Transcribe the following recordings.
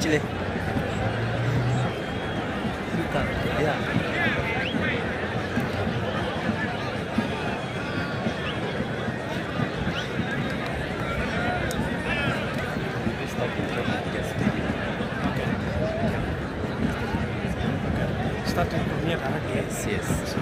Chile. Yeah. Starting from here, Yes, yes.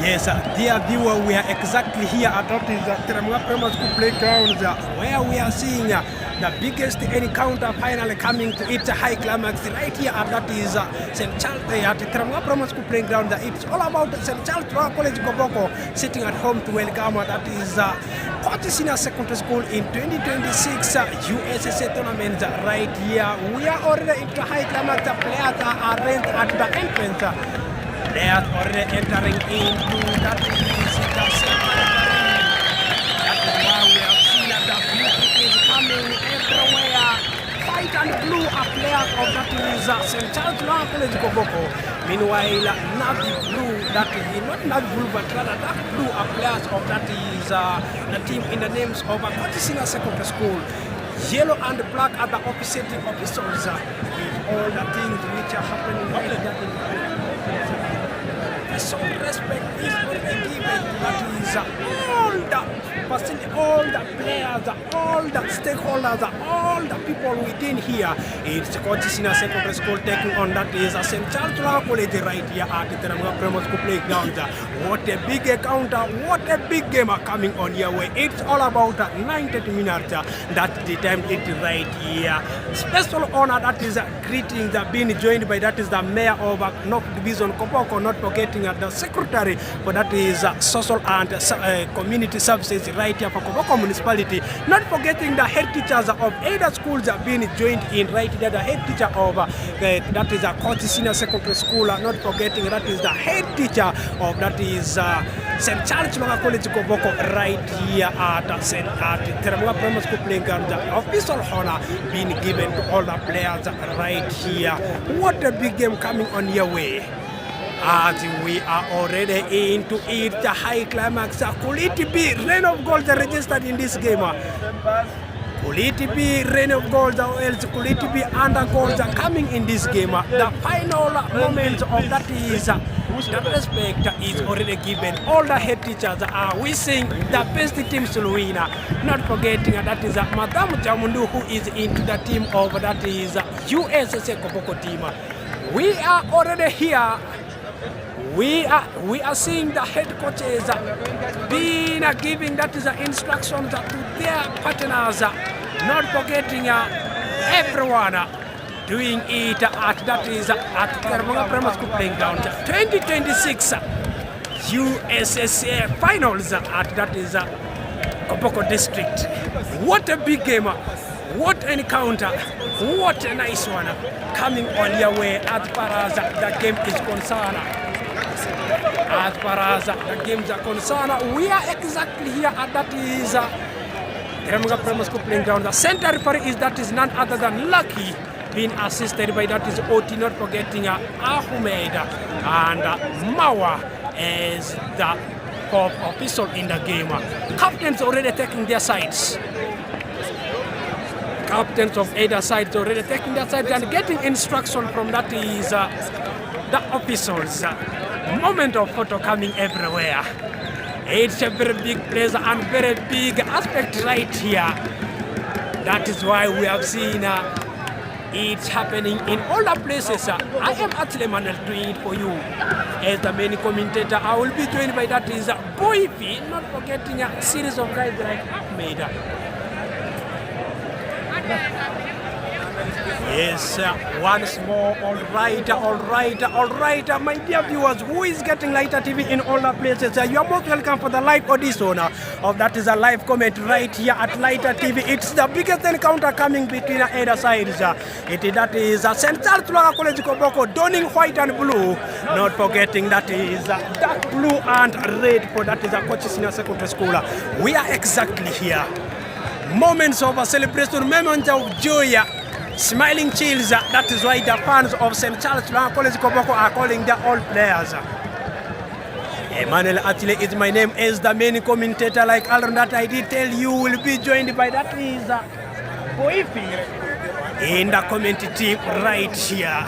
Yes, dear viewer, we are exactly here at the Teramanga Primary School playground where we are seeing the biggest encounter finally coming to its high climax right here at that is St. Charles at the Teramanga Primary School playground. It's all about St. Charles Lwang College Koboko sitting at home to welcome that is Kochi Senior Secondary School in 2026 USSA tournament right here. We are already into high climax. The players are arranged at the entrance. They are already entering into that is the secondary. That is why we have seen that the beauty is coming everywhere. White and blue are players of that is St. Charles Lwang College Koboko. Meanwhile, navy blue, that is not navy blue but rather dark blue are players of that is the team in the names of Kochi Senior Secondary School. Yellow and black are the officiating officials with all the things which are happening right there. So respect is already given to that is all the players, all the stakeholders, all the people within here. It's Kochi Senior Secondary School taking on that is St. Charles Lwang College right here at the Teramanga Primary School playground. What a big encounter, what a big game coming on your way. It's all about 90 minutes. That's the time it right here. Special honor that is greetings being joined by that is the mayor of North Division Koboko, not forgetting the secretary for that is social and community services right here for Koboko municipality, not forgetting the head teachers of either schools being joined in right there, the head teacher of that is a Kochi Senior Secondary School, not forgetting that is the head teacher of that is St. Charles Lwang College Koboko right here at Teramanga Primary School playground. Official honor being given to all the players right here. What a big game coming on your way. As we are already into it, the high climax. Could it be rain of goals registered in this game? Could it be rain of goals or else could it be under goals coming in this game? The final moment of that is the respect is already given. All the head teachers are wishing the best teams to win. Not forgetting that is Madam Jamundu who is into the team of that is USSA Koboko team. We are already here. We are seeing the head coaches being giving that is instructions to their partners, not forgetting everyone doing it at that is at Teramanga Primary School playground. 2026 USSA finals at that is Koboko district. What a big game! What an encounter! What a nice one coming on your way as far as the game is concerned. As far as the games are concerned, we are exactly here at that is Teramanga Primary School playground. The center referee is that is none other than Lucky, being assisted by that is Oti, not forgetting Ahmed and Mawa as the fourth official in the game. Captains already taking their sides. Captains of either side already taking their sides and getting instruction from that is the officials. Moment of photo coming everywhere. It's a very big pleasure and very big aspect right here. That is why we have seen it's happening in all the places. I am actually Manuel doing it for you as the main commentator. I will be joined by that is Boyfi, not forgetting a series of guys like Ahmed. Yes, once more, all right, my dear viewers, who is getting Lighter TV in all the places, you are most welcome for the live audition of that is a live comment right here at Lighter TV. It's the biggest encounter coming between either sides. That is St. Charles Lwang College Koboko donning white and blue, not forgetting that is dark blue and red for that is a Kochi Senior Secondary School. We are exactly here. Moments of a celebration, moments of joy. Smiling chills, that is why the fans of St. Charles Lwang College Koboko are calling their all players. Emmanuel actually is my name as the main commentator, like Aaron that I did tell you will be joined by that is Koifi in the commentary team right here.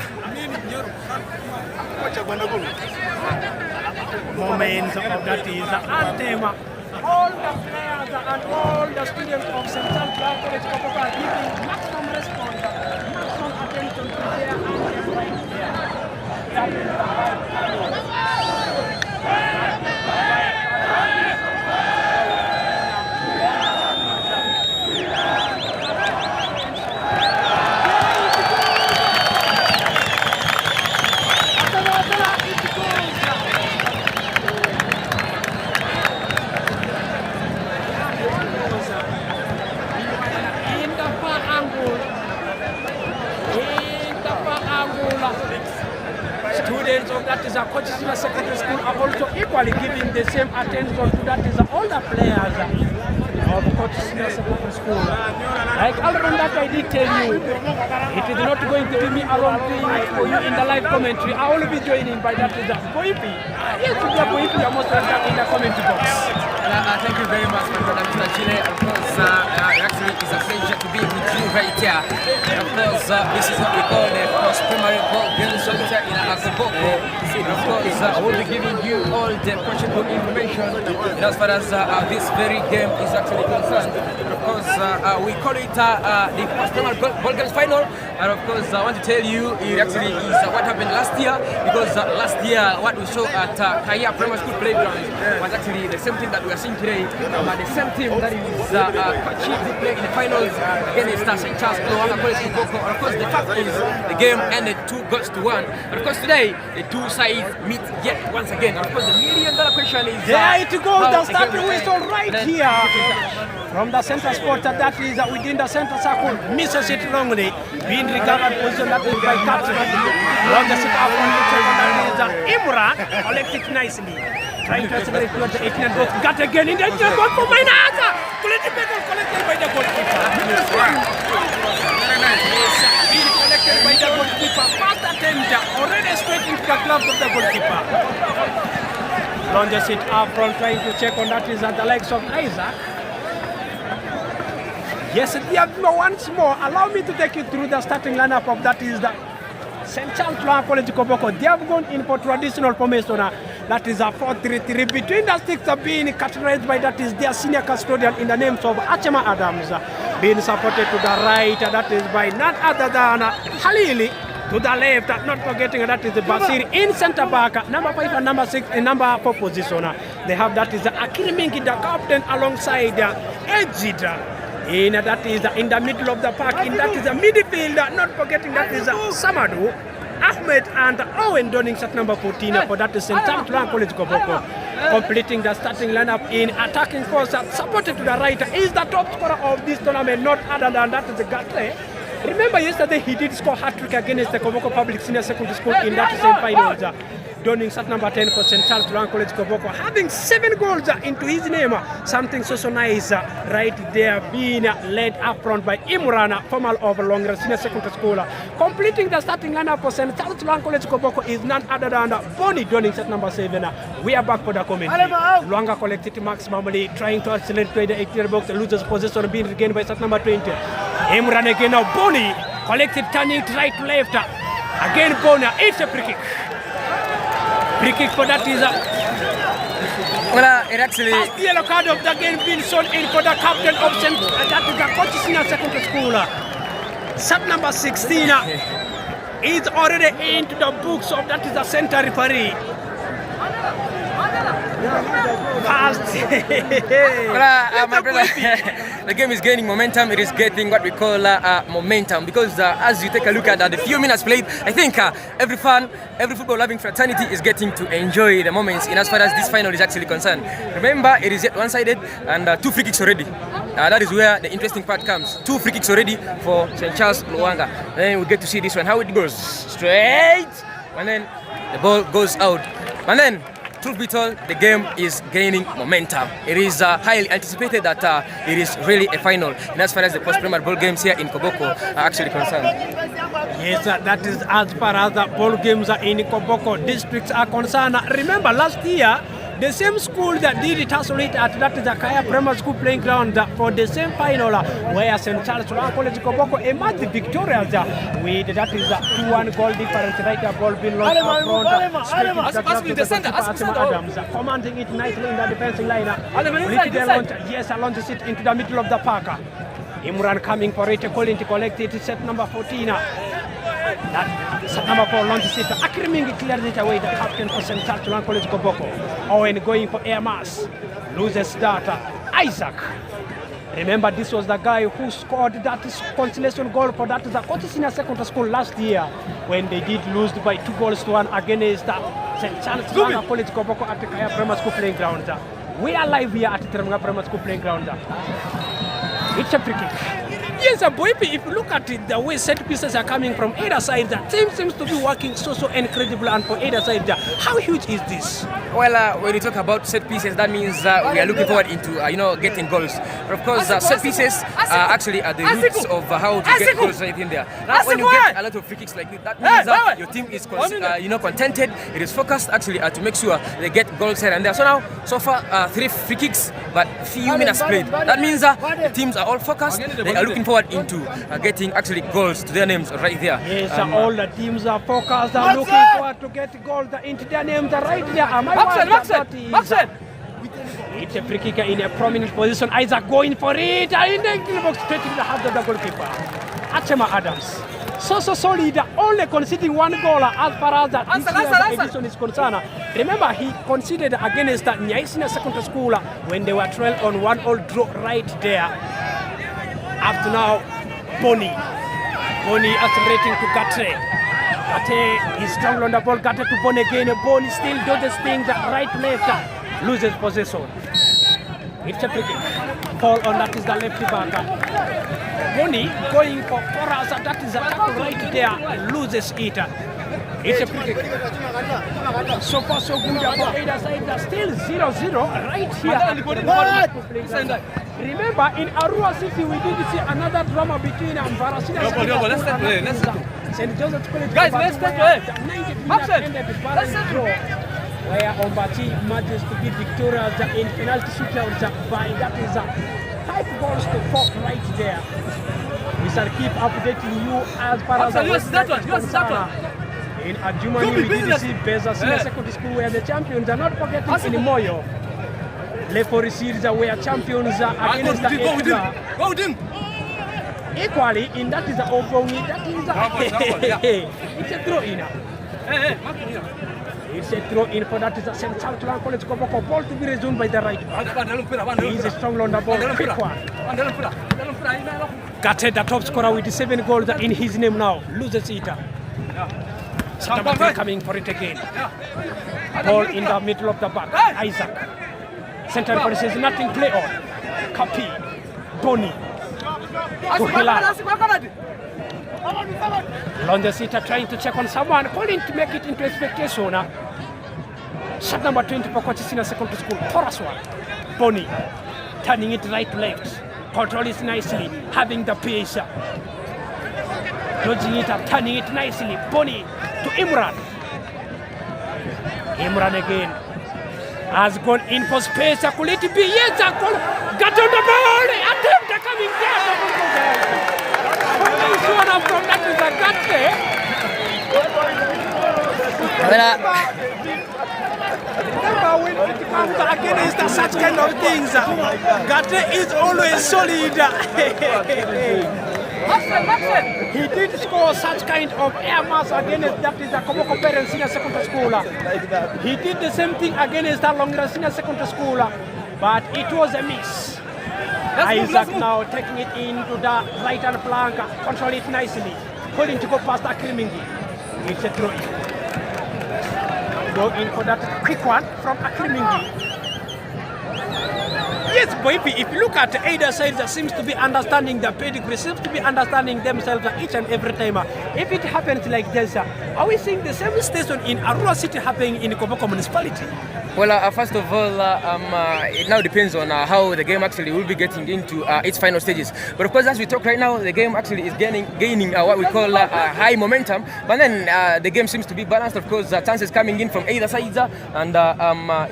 Moments of that is anthem. All the players and all the students of St. Charles College Koboko are giving maximum response, maximum attention to their anthem right here. That is the students of that is a Kochi Senior Secondary School are also equally giving the same attention to that is all the players of Kochi Senior Secondary School. Like Alron that I did tell you, it is not going to be me alone doing it for you in the live commentary. I will be joining by that is Koipi. Yes, to be a Koipi, you must welcome in the comment box. Thank you very much, my brother Mr. Chile. Of course, actually it's a pleasure to be with you right here. And of course, this is what we call the post-primary ball game center in Koboko. Of course, I will be giving you all the questionable information as far as this very game is actually concerned. Of course, we call it the post-primary ball games final. And of course, I want to tell you, it actually is what happened last year, because last year what we saw at Kaya Primary School Playground was actually the same thing that we are seeing today. The same team that is Kochi playing in the finals against St. Charles Lwang College Koboko. And of course, the fact is the game ended 2-1. And of course, today the two sides meet yet once again. And of course, the $1,000,000 question is there it goes, the starting whistle right here from the center spot that is within the center circle, misses it wrongly, being regarded position that is by captain. On the sit up on the second that is Imran, collect it nicely. Trying to accelerate towards the 18 box, got again in the goal for Mainata. Collected by the goalkeeper. Being collected by the goalkeeper. Fast attempt, already straight into the glove of the goalkeeper. Launches it up front, trying to check on that is at the legs of Isaac. Yes, once more, allow me to take you through the starting lineup of that is the St. Charles Lwang College Koboko. They have gone in for traditional formation. That is a 4-3-3. Between the sticks are being categorized by that is their senior custodian in the names of Achema Adams. Being supported to the right, that is by none other than Halili. To the left, not forgetting that is the Basir in center back, number 5 and number 6 in number 4 position. They have that is the Akirimingi, the captain, alongside Ejida. In that is in the middle of the park, in that is a midfield, not forgetting that is Samadu, Ahmed and Owen donning set number 14 for that is St. Charles Lwang College Koboko. Completing the starting lineup in attacking force, supported to the right is the top scorer of this tournament, not other than that is the Gatre. Remember yesterday he did score hat-trick against the Koboko Public Senior Secondary School in that same finals. Donning set number 10 for St. Charles Lwang College Koboko, having 7 goals into his name. Something so nice right there, being led up front by Imran, former of Lwang Senior Secondary School. Completing the starting lineup for St. Charles Lwang College Koboko is none other than Bonnie, donning set number 7. We are back for the commentary. Lwanga collected maximally, trying to accelerate to the 18 box, loses possession, being regained by set number 20. Imran again now, Bonnie collected, turning it right to left. Again, Bonnie, it's a free kick. Free kick for that is it actually first yellow card of the game being shown in for the captain of that is the Kochi Senior Secondary School. Set number 16 is already into the books of that is the center referee. Fast. My brother, the game is gaining momentum. It is getting what we call momentum, because as you take a look at the few minutes played, I think every football loving fraternity is getting to enjoy the moments in as far as this final is actually concerned. Remember, it is yet one-sided and 2 free kicks already. That is where the interesting part comes. 2 free kicks already for St. Charles Lwanga. Then we get to see this one, how it goes. Straight, and then the ball goes out. And then, truth be told, the game is gaining momentum. It is highly anticipated that it is really a final. And as far as the post-primary ball games here in Koboko are actually concerned. Yes, that is as far as the ball games in Koboko districts are concerned. Remember, last year, The same school that did tussle it at that is the Kaya Primary School playing ground for the same final where St. Charles Lwang College Koboko emerged victorious with that is a 2-1 goal difference right there, ball being launched up front. Adams commanding it nicely in the defensive line. Yes, launches it into the middle of the park. Imran coming for it, calling to collect it, set number 14. That set number 4 launches it. Akrimingi clears it away, the captain for St. Charles Lwang College Koboko. Owen going for air mass, loses that. Isaac. Remember, this was the guy who scored that consolation goal for that the Kochi Senior Secondary School last year when they did lose by 2-1 against St. Charles Lwang College Koboko at the Kaya Primary School playing ground. We are live here at the Primary School playing ground. It's a free kick. Yes, Boypi, if you look at it, the way set pieces are coming from either side, the team seems to be working so incredible, and for either side, how huge is this? Well, when you talk about set pieces, that means we are looking forward into getting goals. But of course, set pieces actually are the roots of how to get goals right in there. Now, when you get a lot of free kicks like this, that means your team is contented. It is focused actually to make sure they get goals here and there. So now, so far, 3 free kicks, but few minutes played. That means the teams are all focused. They are looking forward into getting actually goals to their names right there. Yes, all the teams are focused, are looking forward to get goals into their names right there. It's a free kicker in a prominent position. Isaac going for it. In the box, straight to the heart of the goalkeeper. Achema Adams. So solid, only conceding 1 goal as far as this year's edition is concerned. Remember, he conceded against Nyai Senior Secondary School when they were trailed on 1-1 draw right there. Up to now, Boni accelerating to Gate. Gate is strong on the ball. Gate to Boni again. Boni still dodges things right left. Loses possession. It's a free kick. Fall on that is the left back. Boni going for Koras. That is a tackle right there. Loses it. It's a free kick. So far so good for either side. Still 0-0 right here. Remember, in Arua City, we did see another drama between Varasina and St. Joseph's College. Guys, let's take it. Where Ombati manages to be victorious in penalty shootouts by that is 5 goals to 4 right there. We shall keep updating you as far as the West is concerned. In Adjumani, we did see Beza Senior Secondary School where the champions are not forgetting in Moyo. Lefori series were champions against the Ekula. Equally, in that is the Obongi, that is it's a throw-in. It's a throw-in for that is the St. Charles Lwang College Koboko. Ball to be resumed by the right back. He is a strong on the ball, quick one. Gate, the top scorer with 7 goals in his name now, loses it. Satamati coming for it again. Ball in the middle of the back, Isaac. Central Police says nothing play on. Kapi, Boni, Kuhila. Londesita trying to check on someone, calling to make it into expectation. Shot number 20 for Kochi Senior Secondary School, Toraswan. Boni, turning it right to left. Control it nicely, having the pace. Dodging it up, turning it nicely. Boni to Imran. Imran again. Has gone in for space. Could it be? Yes, got on the ball. Attempt coming there. This one up from that is a Gate. Remember when it comes against such kind of things, Gate is always solid. He did score such kind of air mass against that is the Koboko Parents Senior Secondary School. He did the same thing against the Lwang Senior Secondary School, but it was a miss. Isaac now taking it into the right hand flank, control it nicely, holding to go past Akrimingi. It's a throw in. Go in for that quick one from Akrimingi. Yes, Boypi, if you look at either side that seems to be understanding the pedigree, seems to be understanding themselves each and every time. If it happens like this, are we seeing the same station in Arua City happening in Koboko municipality? Well, first of all, it now depends on how the game actually will be getting into its final stages. But of course, as we talk right now, the game actually is gaining what we call high momentum. But then the game seems to be balanced. Of course, chances coming in from either sides. And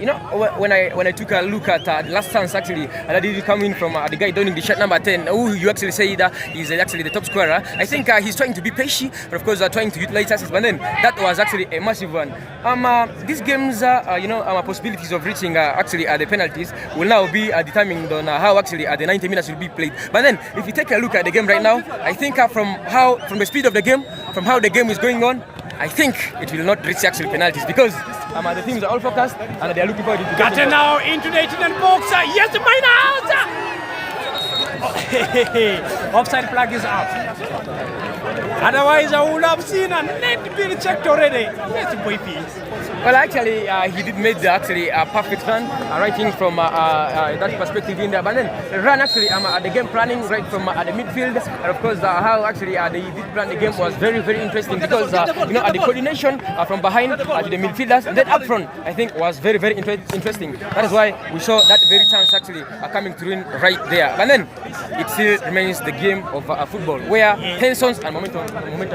you know, when I took a look at the last chance actually, that did come in from the guy donning the shirt number 10, who you actually say that is actually the top scorer. I think he's trying to be patient, but of course trying to utilize chances. But then that was actually a massive one. These games, you know, possibilities of reaching actually the penalties will now be determined on how actually the 90 minutes will be played. But then, if you take a look at the game right now, I think from the speed of the game, from how the game is going on, I think it will not reach actually penalties because the teams are all focused and they are looking for it. Got it now into the 18 box. Yes, the minor. Offside flag is out. Otherwise, I would have seen a net being checked already. Yes, boy, please. Well, actually, he did make the perfect run, right in from that perspective in there. But then the run actually, the game planning right from the midfield, and of course how actually they did plan the game was very, very interesting because you know the coordination from behind to the midfielders and then up front, I think was very, very interesting. That is why we saw that very chance actually coming through in right there. But then it still remains the game of football where tensions and momentum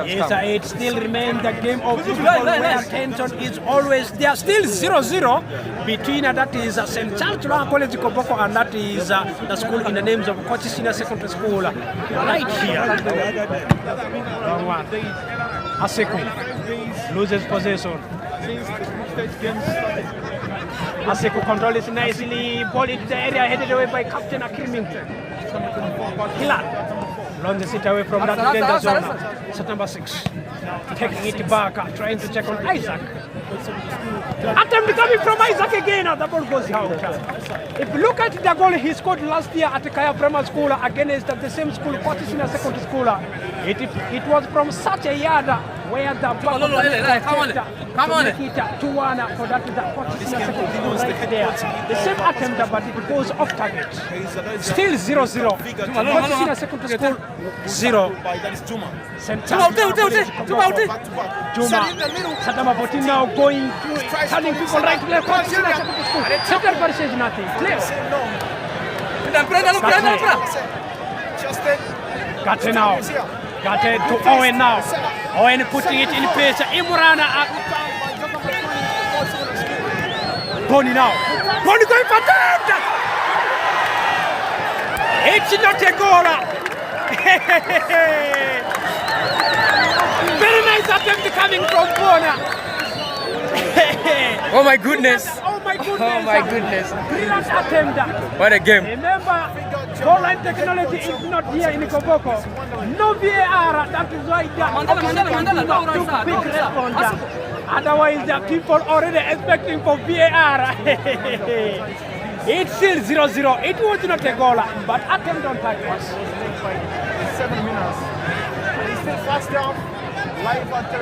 yes, it still remains the game of football where tension is always. They are still 0-0 between that is St. Charles Lwang College Koboko and that is the school in the names of Kochi Senior Secondary School right here. Aseko loses possession. Aseko controls nicely, ball into the area headed away by Captain Akirmington. Hilal launches it away from that danger zone. Set number 6. Taking it back, trying to check on Isaac. Attempt coming from Isaac again, the ball goes out. If you look at the goal he scored last year at Kaya Primary School against the same school, Kochi Senior Secondary School, it was from such a yard where the ball come on. Make it 2-1 for that Kochi Senior Secondary School right there. The same attempt, but it goes off target. Still 0-0. Kochi Senior Secondary School 0. St. Charles Juma. Sadama Botin now going through, turning people right to left. Kochi Senior Secondary School. Second verse says nothing. Clear. Got it now. Got it to Owen now. Owen putting it in pace. Imurana. Boni now. Boni going for that. It's not a goal. Very nice attempt coming from Bona. Oh my goodness. Oh my goodness. Oh my goodness. Brilliant attempt. What a game. Remember, goal line technology is not here in Koboko. No VAR, that is why they are quick responder. Otherwise, the people already expecting for VAR. It's still 0-0. It was not a goal, but attempt on target. 7 minutes. He's still fast down. Live at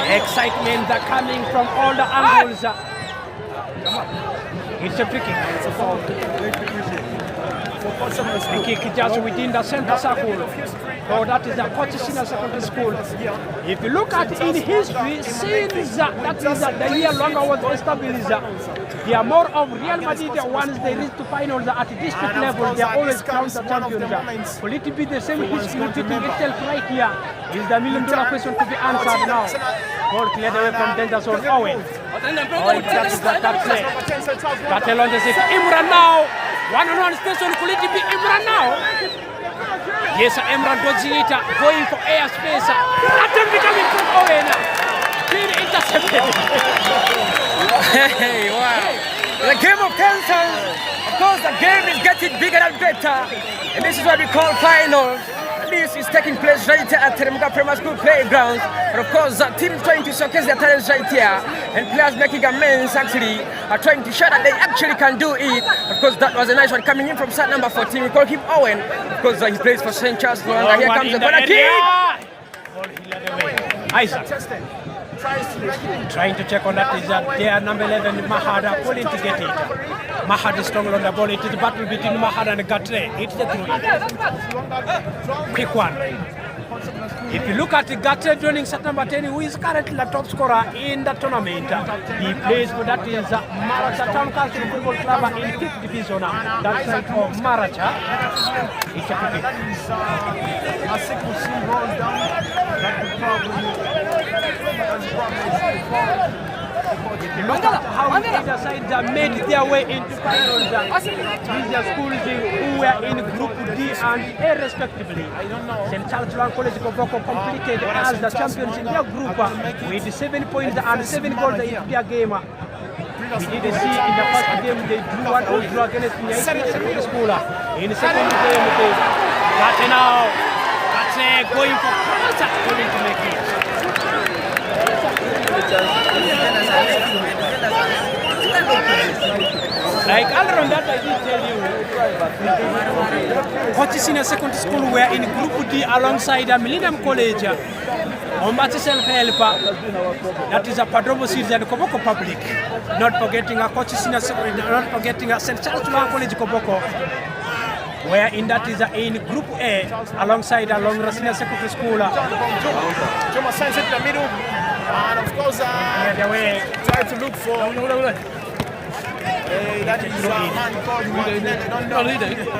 Excitement coming from all the angles. It's a free kick. It's a foul. Free kick just within the center circle. So that is the Kochi Senior Secondary School. If you look at in history, since that is the year Lwang was established, they are more of Real Madrid once they reach to finals at district level. They are always crowned the champions. Will it be the same history repeating itself right here? Is the $1 million question to be answered now? Ball cleared away from danger zone. Owen. Owen catches that play. Gattel launches it. Imran now. One-on-one station. Could it be Imran now? Yes, Imran dodging it, going for airspace. Attempt coming from Owen. Being intercepted. Hey, wow. The game of tension. Of course, the game is getting bigger and better. And this is what we call finals. This is taking place right here at Teremuka Primary School playground. And of course, the team is trying to showcase their talents right here. And players making amends actually are trying to show that they actually can do it. Of course, that was a nice one coming in from set number 14. We call him Owen because he plays for St. Charles Lwang. Here comes the corner kick. Isaac trying to check on that is their number 11 Mahada pulling to get it. Mahad is strong on the ball. It is a battle between Mahad and Gatre. It's the throw. Quick one. If you look at Gate joining set number 10, who is currently the top scorer in the tournament, he plays for that is Maracha Town Council Football Club in 5th division. That's right for Maracha. It's a cricket. I think we'll see rolls down. That could Look at how either sides have made their way into finals. These are schools who were in Group D and A respectively. St. Charles Lwang College Koboko completed as the champions in their group with 7 points and 7 goals in their game. We did see in the first game they drew 1-0 draw against the secondary school. In the second game they got now. That's going for Kochi going to make it. Like Alron, that I did tell you, Kochi Senior Secondary School were in Group D alongside Millennium College, Ombati Self-Help, that is a Padrobo Series and Koboko Public, not forgetting a Kochi Senior Secondary, not forgetting a St. Charles Lwang College Koboko, where in that is in Group A alongside a Long Senior Secondary School. Juma sends it in the middle, and of course, try to look for. That is a man called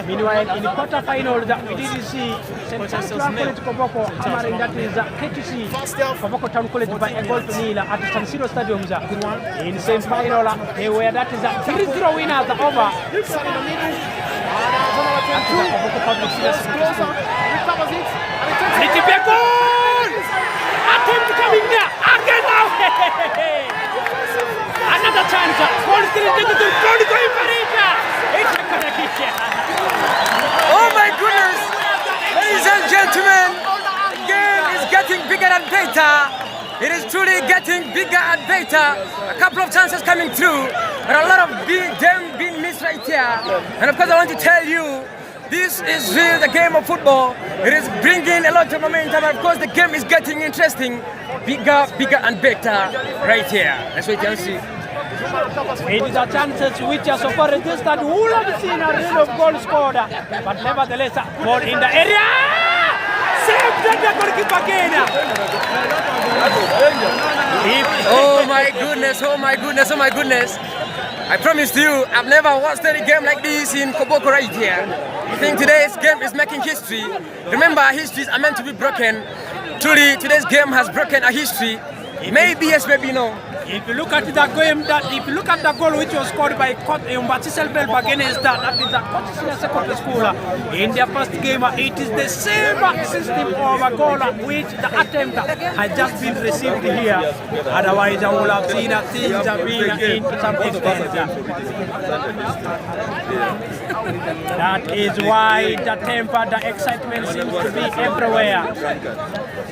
Meanwhile, in the quarter-final, we did see St. Charles Lwang College Koboko hammering that is KTC Koboko Town College by a goal to nil at San Siro Stadium. In the same final, they were that is a 3-0 winners over. Koboko Public recovers it, and it is a goal! Attempt coming there again now! Another chance. Oh my goodness! Ladies and gentlemen, the game is getting bigger and better. It is truly getting bigger and better. A couple of chances coming through, but a lot of them being missed right here. And of course I want to tell you, this is really the game of football. It is bringing a lot of momentum. Of course, the game is getting interesting, bigger and better right here. That's what you can see. It is a chances which are so far registered. Who have seen a real of goal scored, but nevertheless, ball in the area. Saved the goalkeeper again. Oh my goodness! Oh my goodness! Oh my goodness! I promise you, I've never watched any game like this in Koboko right here. I think today's game is making history. Remember, histories are meant to be broken. Truly, today's game has broken a history. Maybe yes, maybe no. If you look at the game, if you look at the goal which was scored by Umbati Self-Help against that is the Kochi Senior Secondary School. In their first game, it is the same system of a goal which the attempt has just been received here. Otherwise, I would have seen things have been in some extent. That is why the temper, the excitement seems to be everywhere.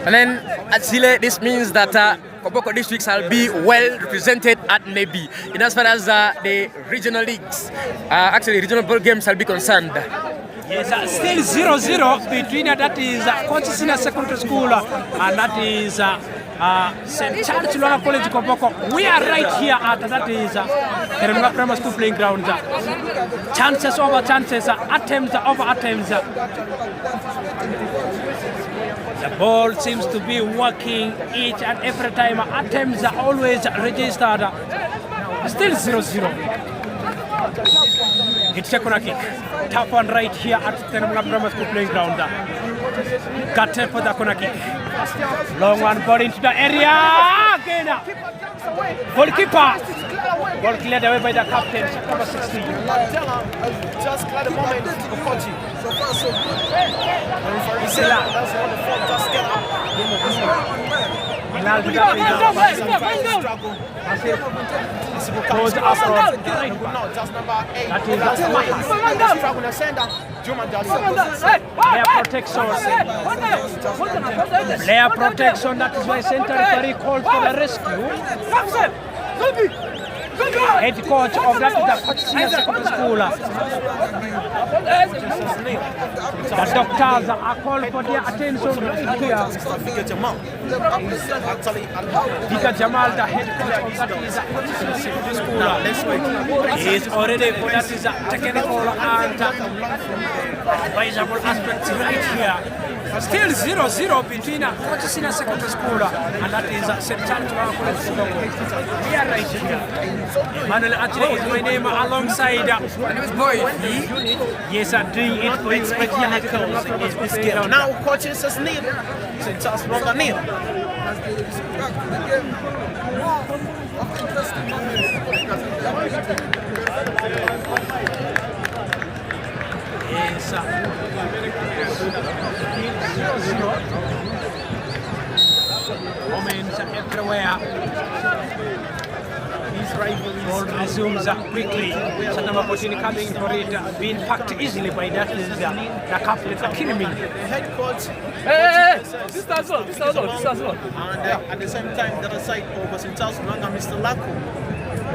And then at Chile, this means that Koboko districts will be well represented at Nebi. In as far as the regional leagues, actually regional ball games will be concerned. Yes, still 0-0 between that is Kochi Senior Secondary School and that is St. Charles Lwang College Koboko. We are right here at that is Teremga Primary School playing ground. Chances over chances, attempts over attempts. The ball seems to be working each and every time. Attempts are always registered. Still 0-0. It's a corner kick. Top one right here at Teremga Primary School playing ground. Got it for the corner kick. Long one ball into the area. Again. Goalkeeper. Ball cleared away by the captain, number 16. Just clear the moment for Kochi. So far, so good. That's wonderful. Just get up. Goes up. Just number 8. That is Struggle the sender. Juma player protection. Player protection. That is why Center referee called for the rescue. Head coach of that is the Kochi Senior Secondary School. The doctors are called for their attention right here. Vika Jamal, the head coach of that is the Kochi Senior Secondary School, he is already for that is a technical and advisable aspects right here. Still 0-0 between Kochi Senior Secondary School and that is St. Charles College. We are right here. Manuel actually is my name alongside. My name is Boy. Yes, I'm doing it for you. Now Kochi says nil. St. Charles Lwang nil. Yes, moments everywhere. His rivalry ball resumes quickly. Satama Potini coming for it, being packed easily by that is the captain Akirimi. Head coach. Hey, this is all. And at the same time, the other side of St. Charles Lwang and Mr. Lako.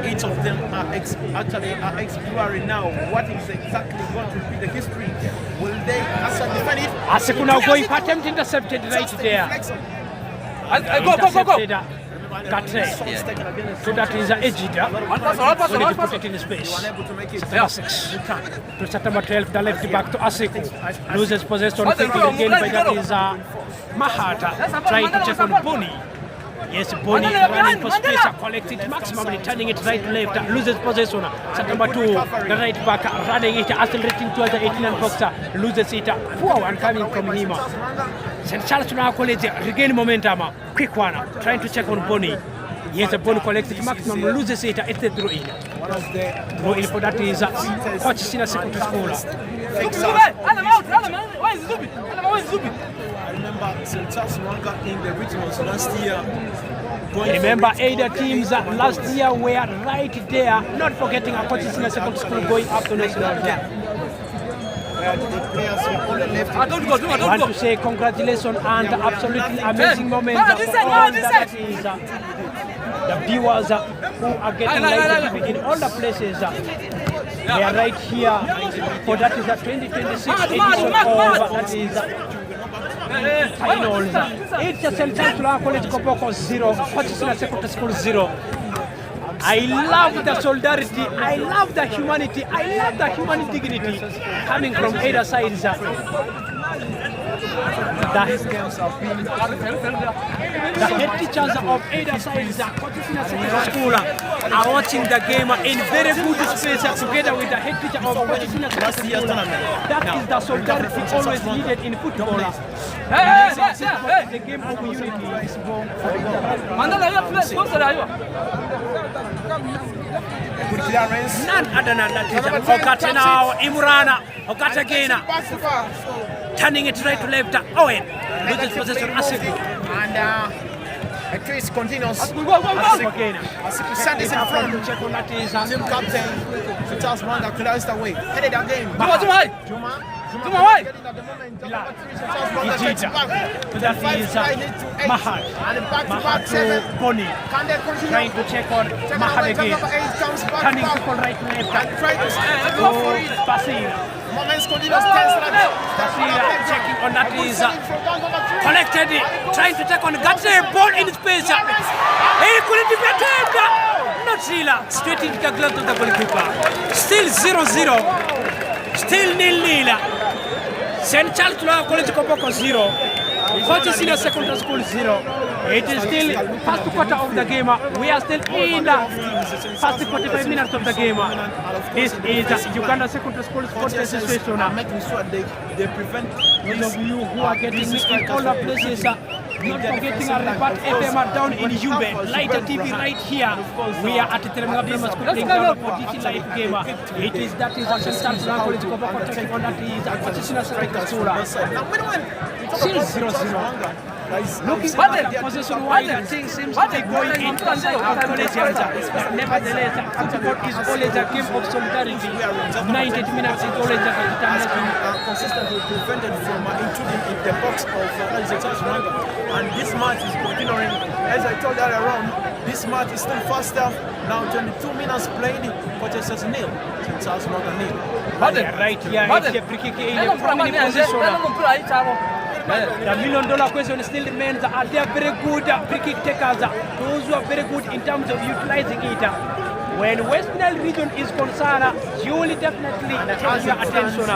Each of them are exploring now what is exactly going to be the history. Will they actually defend it? Asiku now going for attempt intercepted right there. Go. Katre. So that is Ejida. When he put it in space. To September 12th, the left back to Asiku. Loses possession taken again by that is Mahata. Trying to check on Boni. Yes, Boni running for space, collecting maximum, turning it right to left, loses possession. September 2, the right back running it, accelerating towards the 18 boxer, loses it. Poor one coming from him. St. Charles College regain momentum. Quick one, trying to check on Boni. Yes, Boni collects it maximum, loses it. It's the throw in. Throw in for that is Kochi Senior Secondary School. I remember St. Charles Lwang in the regionals last year. Remember, either teams last year were right there, not forgetting a Kochi Senior Secondary School going up to national. I want to say congratulations and absolutely amazing moment for all that is the viewers who are getting lighted in all the places. They are right here for that is the 2026 edition of that is finals. It's a St. Charles College Koboko 0, Kochi Senior Secondary School 0. I love the solidarity, I love the humanity, I love the human dignity coming from either sides. The head teachers of either sides, Kochi Senior Secondary School, are watching the game in very good space together with the head teacher of Kochi Senior Secondary School. That is the solidarity always needed in football. The game of unity is born. Good clearance. None other than that is Okate now, Imurana, Okate again. Turning it right to left, Owen. Loses possession, Asiku. And the case continues. Asiku Sand is in front. Team captain, St. Charles Lwang clears the way. Headed again. Ijita. So that is Mahal. Mahal to Boni. Trying to check on Mahal again. Turning people right to left. To Basira. Basira checking on that is collected. Trying to check on Gatse. Ball in space. He couldn't defend it. Not Sheila. Straight into the glove of the goalkeeper. Still 0-0. Still nil-nil. St. Charles College Koboko 0, Kochi Senior Secondary School 0. It is still first quarter of the game. We are still in the first 45 minutes of the game. This is Uganda Secondary School Sports Association. Making sure they prevent those of you who are getting me in all the places. Not forgetting a Rabat FM down in Yube, Lighter TV right here. We are at the Terminal School playing down for DT Live game. It is that is a St. Charles College Koboko taking on that is a Kochi Senior Secondary School. Still 0-0. Looking at the possession wide, things seems to be going into the side of collegians. Nevertheless, football is always a game of solidarity. 90 minutes is always a determination. Consistently prevented from intruding in the box of St. Charles Lwang. And this match is continuing. As I told earlier on, this match is still first half. Now 22 minutes played, Kochi says nil. St. Charles Lwang nil. Right here, it's a free kick in the prominent position. The $1 million question still remains. Are they very good free kick takers? Those who are very good in terms of utilizing it. When West Nile region is concerned, you will definitely have your attention.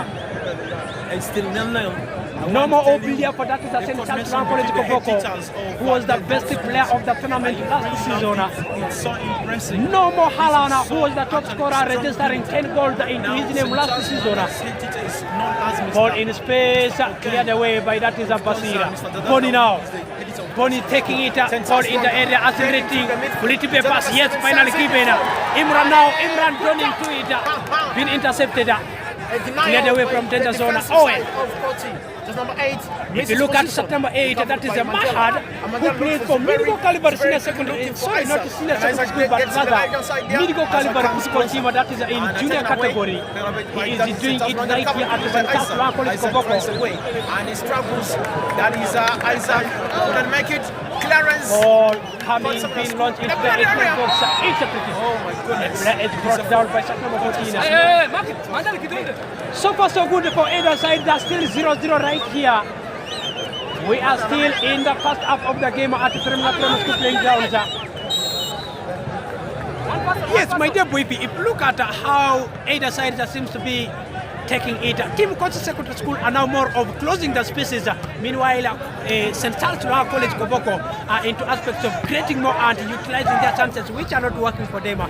It's still nil-nil. No more Obilia for that is a St. Charles Lwang College Koboko, who was the best player of the tournament last season. It's so impressive. No more Halana, who was the top scorer, registering 10 goals into his name last season. Ball in space, cleared away by that is a Basira. Boni now. Boni taking it, ball in the area, accelerating. Politipe pass, yes, finally given. Imran now, Imran running to it, been intercepted. Cleared away from danger zone. Owen. Number 8. If you look at September 8, that is a Mahad who played for Medical Caliber Senior Secondary. Sorry, not Senior Secondary School, but rather Medical Caliber Physical Team, that is in junior category. He is doing it right here at the St. Charles Lwang College Koboko. And he struggles. That is Isaac. Couldn't make it. Clearance. Ball coming, being launched into the 8 box. Interpreted. Oh my goodness. It's brought down by shot number 14. So far so good for either side. They're still 0-0 right here. We are still in the first half of the game at the Primary School playing grounds. Yes, my dear boy, if you look at how either side seems to be taking it, Team Kochi Secondary School are now more of closing the spaces. Meanwhile, St. Charles Lwang College Koboko are into aspects of creating more and utilizing their chances, which are not working for them.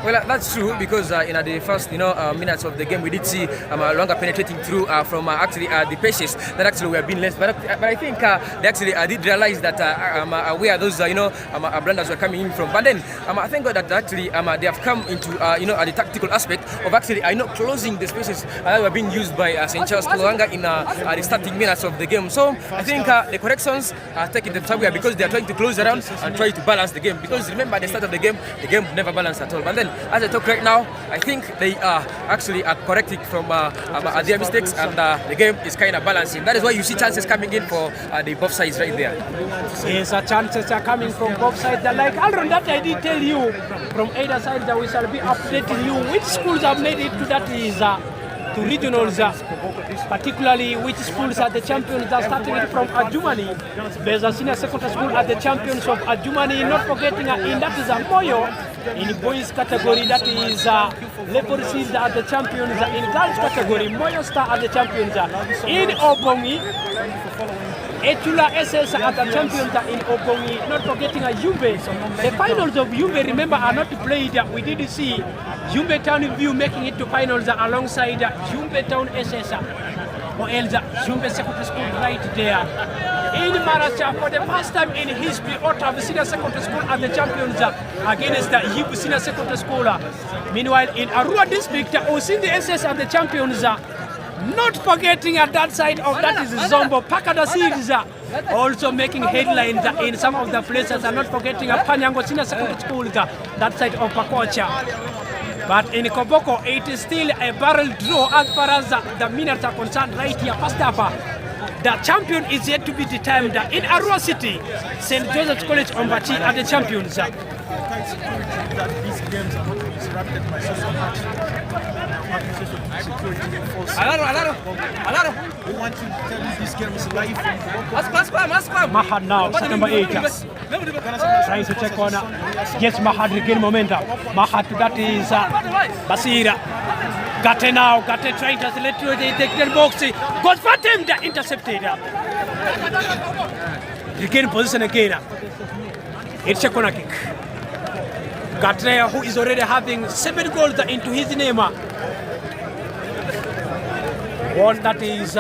Well, that's true because in the first minutes of the game we did see Lwanga penetrating through from actually the paces that actually were being left. But I think they actually did realize that where those blunders were coming in from. But then I thank God that actually they have come into the tactical aspect of actually closing the spaces that were being used by St. Charles Lwanga in the starting minutes of the game. So I think the corrections are taking them somewhere because they are trying to close around and try to balance the game. Because remember at the start of the game never balanced at all. But then as I talk right now, I think they are actually correcting from their mistakes, and the game is kind of balancing. That is why you see chances coming in for the both sides right there. Yes, chances are coming from both sides. Like Alron, that I did tell you from either side that we shall be updating you which schools have made it to that is to regionals, particularly which schools are the champions that starting it from Adjumani. There's a senior secondary school at the champions of Adjumani, not forgetting in that is a Moyo. In boys category, that is Leopard Seeds at the champions. In girls category, Moyo Star at the champions. In Obongi, Etula SS at the champions in Obongi, not forgetting a Yumbe. The finals of Yumbe, remember, are not played. We did see Yumbe Town View making it to finals alongside Yumbe Town SS. Or else Yumbe Secondary School right there. In Maracha, for the first time in history, Ottawa Senior Secondary School are the champions against the Yibu Senior Secondary School. Meanwhile, in Arua District, Osindi SS are the champions. Not forgetting at that side of that is Zombo, Pakada Seeds also making headlines in some of the places, and not forgetting Panyango Senior Secondary School, that side of Pakocha. But in Koboko, it is still a barrel draw as far as the minutes are concerned right here. First half, the champion is yet to be determined. In Arua City, St. Joseph's College Ombachi are the champions. That these games are not disrupted by social We want to tell you this game is live from Koboko. Mahad now, September 8. Trying to check on. Yes, Mahad regain momentum. Mahad, that is Basira. Gate now, Gate trying to select the box. Goes for them, the intercepted. Regain position again. It's a corner kick. Gate, who is already having 7 goals into his name. One that is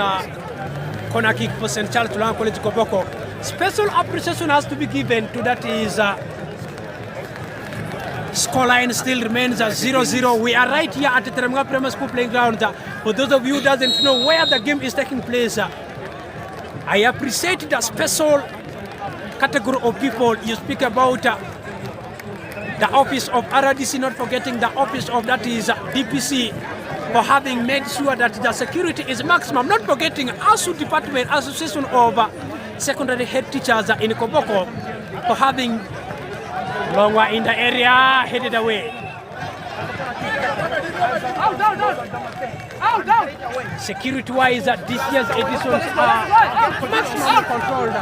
corner kick for St. Charles Lwang College Koboko. Special appreciation has to be given to that is scoreline still remains 0-0. We are right here at the Teremga Primary School playing ground. For those of you who doesn't know where the game is taking place, I appreciate the special category of people you speak about. The office of RDC, not forgetting the office of that is DPC, for having made sure that the security is maximum. Not forgetting ASU Department, Association of Secondary Head Teachers in Koboko, for having Lwang in the area, headed away. Security-wise, this year's editions are maximum controlled.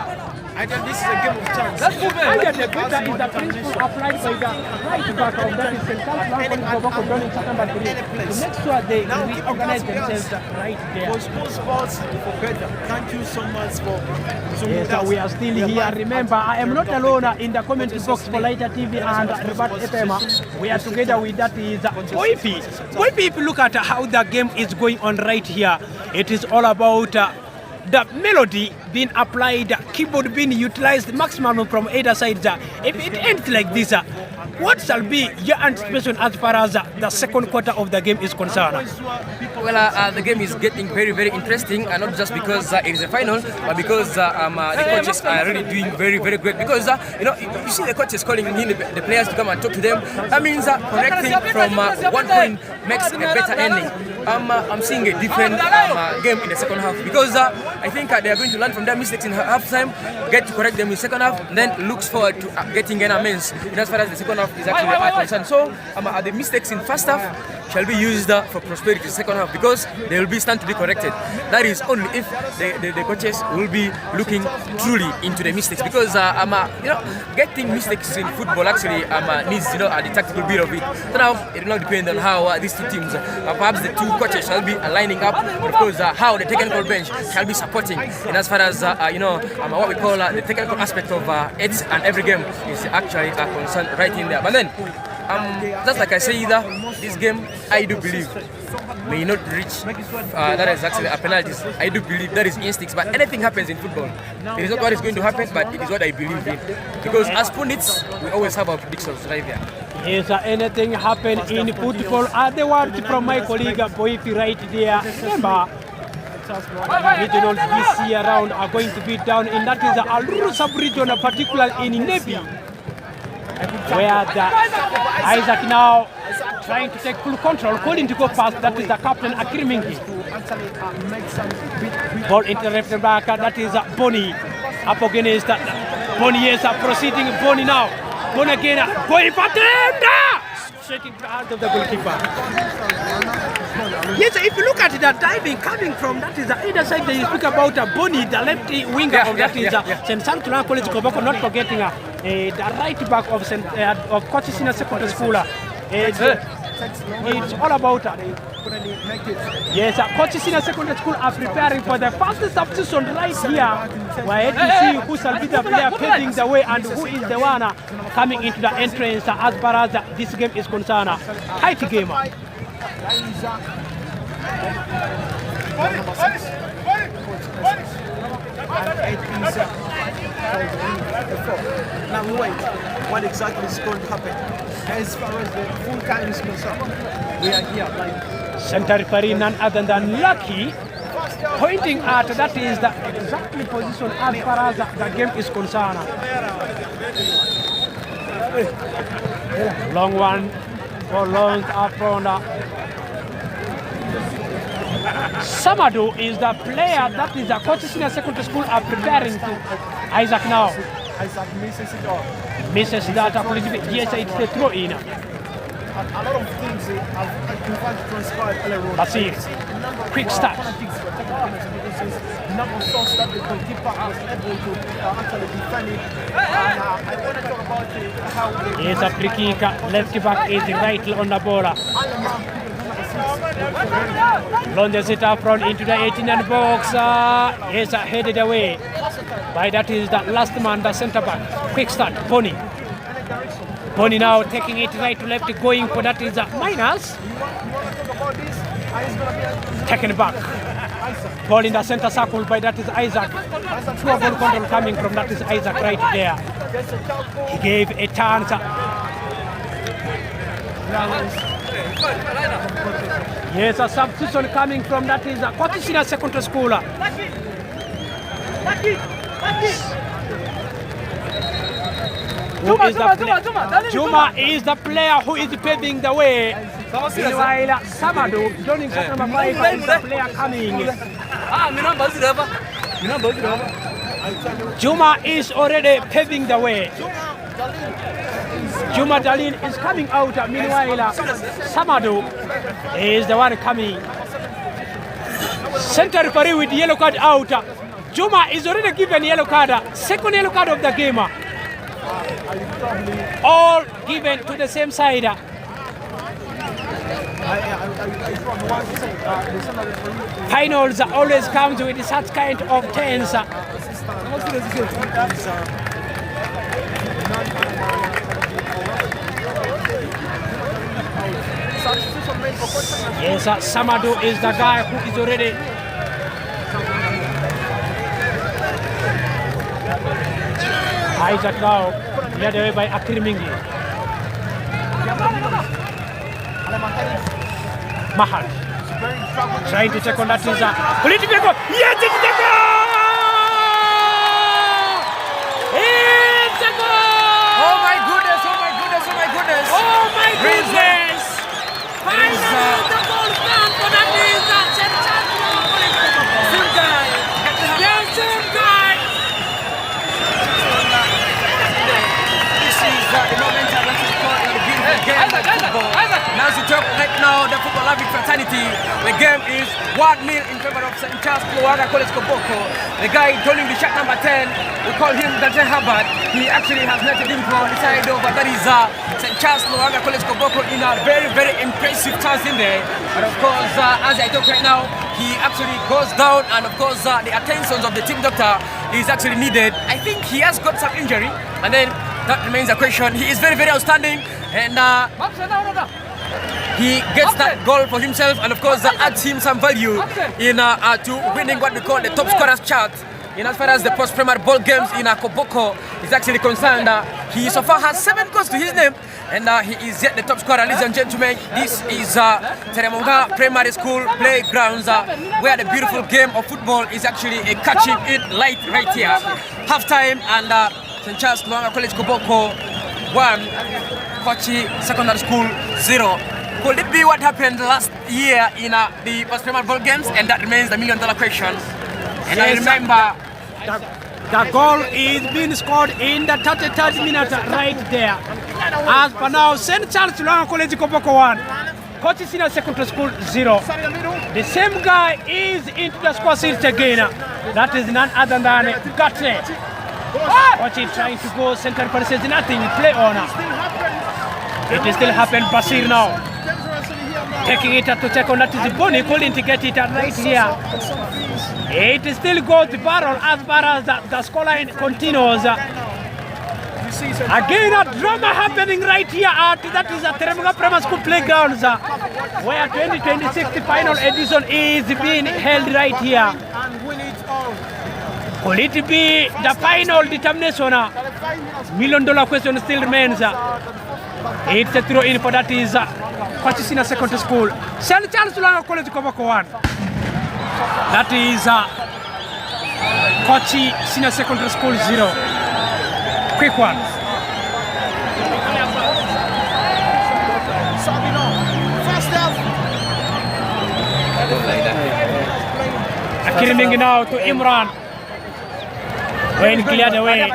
I think this is a game of chance. Let's move in. And the better is the principle applied by the right back of that is Central Lwang Koboko joining September 3 to make sure they reorganize themselves right there. For school sports, for better. Thank you so much for Yes, we are still here. Remember, I am not alone in the comment box for Lighter TV and Robert Epema. We are together with that is Boipi. Boipi, if you look at how the game is going on right here, it is all about the melody being applied, keyboard being utilized maximum from either side. If it ends like this, what shall be your anticipation as far as the second quarter of the game is concerned? Well, the game is getting very, very interesting, and not just because it is a final, but because the coaches are really doing very, very great. Because you see the coaches calling in the players to come and talk to them. That means connecting from 1 point makes a better ending. I'm seeing a different game in the second half because I think they are going to learn from their mistakes in half time, get to correct them in second half, and then looks forward to getting an amends as far as the second half is actually concerned. So the mistakes in first half shall be used for prosperity in second half because they will be stand to be corrected. That is only if the coaches will be looking truly into the mistakes because getting mistakes in football actually needs the tactical bit of it. So now it will not depend on how these two teams, perhaps the two coaches shall be lining up, but of course how the technical bench shall be supporting. And as far as what we call the technical aspect of each and every game is actually concerned right in there. But then just like I say, this game I do believe may not reach that is actually a penalty. I do believe that is instincts, but anything happens in football. It is not what is going to happen, but it is what I believe in. Because as pundits, we always have our predictions right there. Is anything happen in football? The words from my colleague Boipi right there. Remember, regional this year round are going to be down in that is the Aluru sub-region, particularly in Nebi, where the Isaac now trying to take full control, calling to go past, that is the captain Akirimingi. Ball interrupted back, that is Boni up against Boni, yes, proceeding Boni now. Boni again, going for shaking the heart of the goalkeeper. Yes, if you look at the diving coming from that is the either side, they speak about Boni, the left winger of that is St. Sanctuary College Koboko, not forgetting the right back of Kochi Senior Secondary School. It's all about yes, Kochi Senior Secondary School are preparing for the first substitution right here. We're to see who shall be the player paving the way and who is the one coming into the entrance as far as this game is concerned. Height game. Now wait, what exactly is going to happen? As far as the full time is concerned, we are here like center referee none other than Lucky, pointing at that is the exactly position as far as the game is concerned. Long one for long up front. Samadu is the player that is the Kochi Senior Secondary School are preparing to Isaac now. Isaac misses it all. Misses that yes, it's a throw in. A lot of things have transpired all around. That's it. Quick start. Number of shots that the goalkeeper was able to actually defend it. I want to talk about how it's a free kick. Left back is right on the ball. Launches it up front into the 18 box. Is headed away by that is the last man, the centre back. Quick start, Boni. Boni now taking it right to left, going for that is minus. Taken back. Ball in the centre circle by that is Isaac. Poor ball control coming from that is Isaac right there. He gave a chance. Yes, a substitution coming from that is Kochi Senior Secondary School. Juma is the player who is paving the way. Meanwhile, Samadu joining number 5 is the player coming. Juma is already paving the way. Juma Dalin is coming out. Meanwhile, Samadu is the one coming. Center referee with yellow card out. Juma is already given yellow card, second yellow card of the game. All given to the same side. Finals always comes with such kind of tense. Yes, Samadou is the guy who is already Isaac now led away by Akirimingi. Mahal trying to check on that is political. Yes, it's the goal! It's a goal! Oh my goodness, oh my goodness, oh my goodness. Oh my goodness! Finally the goal stand for that is same guy. Yes, same guy. This is the moment I want to call in the beautiful game of football. Now as we talk right now, the football loving fraternity, the game is 1-0 in favor of St. Charles Lwang College Koboko. The guy holding the shirt number 10, we call him Dante Hubbard. He actually has netted him from the side over. That is St. Charles Lwang College Koboko in a very, very impressive chance in there. But of course, as I talk right now, he actually goes down, and of course, the attentions of the team doctor is actually needed. I think he has got some injury, and then that remains a question. He is very, very outstanding, and he gets that goal for himself, and of course that adds him some value in to winning what we call the top scorers chart. In as far as the post-primary ball games in Koboko is actually concerned, he so far has 7 goals to his name, and he is yet the top scorer. Ladies and gentlemen, this is Teremonga Primary School playgrounds, where the beautiful game of football is actually catching it light right here. Half time, and St. Charles Lwang College Koboko 1, Kochi Secondary School 0. Could it be what happened last year in the post-primary ball games? And that remains the $1,000,000 question. And I remember the goal is being scored in the 33rd minute right there. As for now, St. Charles Lwang College Koboko 1, Kochi Senior Secondary School 0. The same guy is into the score sheet again. That is none other than Gate. Kochi trying to go center, but says nothing. Play on. It still happened. Basir now taking it to check on that is Bonnie. Couldn't get it right here. It still goes barrel as far as the scoreline continues. Again, a drama happening right here at that is at Teremonga Primary School playgrounds, where 2026 final edition is being held right here. Will it be the final determination? $1,000,000 question still remains. It's a throw in for that is Kochi Senior Secondary School. St. Charles Lwang College Koboko 1. That is Kochi Senior Secondary School 0. Quick one. Akirimingi now to Imran. When cleared away.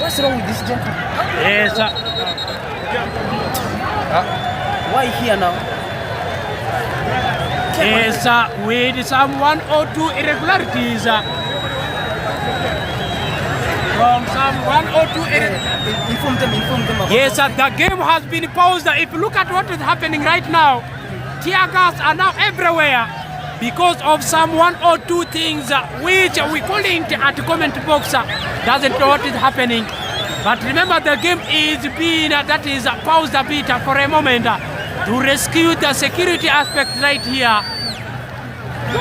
what's wrong with this gentleman? Yes. Why here now? Yes, with some 1 or 2 irregularities. From some 1 or 2 Inform them about Yes, the game has been paused. If you look at what is happening right now, tear gas are now everywhere because of some 1 or 2 things which we couldn't at the comment box doesn't know what is happening. But remember, the game is being that is paused a bit for a moment to rescue the security aspect right here.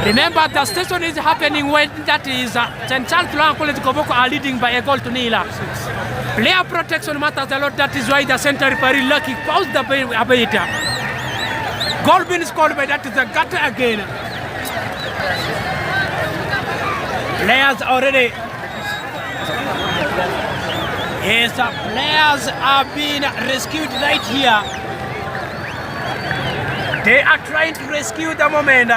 Remember, the station is happening when that is St. Charles Lwang College Koboko are leading by a goal to nil. Player protection matters a lot. That is why the center referee Lucky paused the bit. Goal being scored by that is a gutter again. Players already. Yes, players are being rescued right here. They are trying to rescue the moment.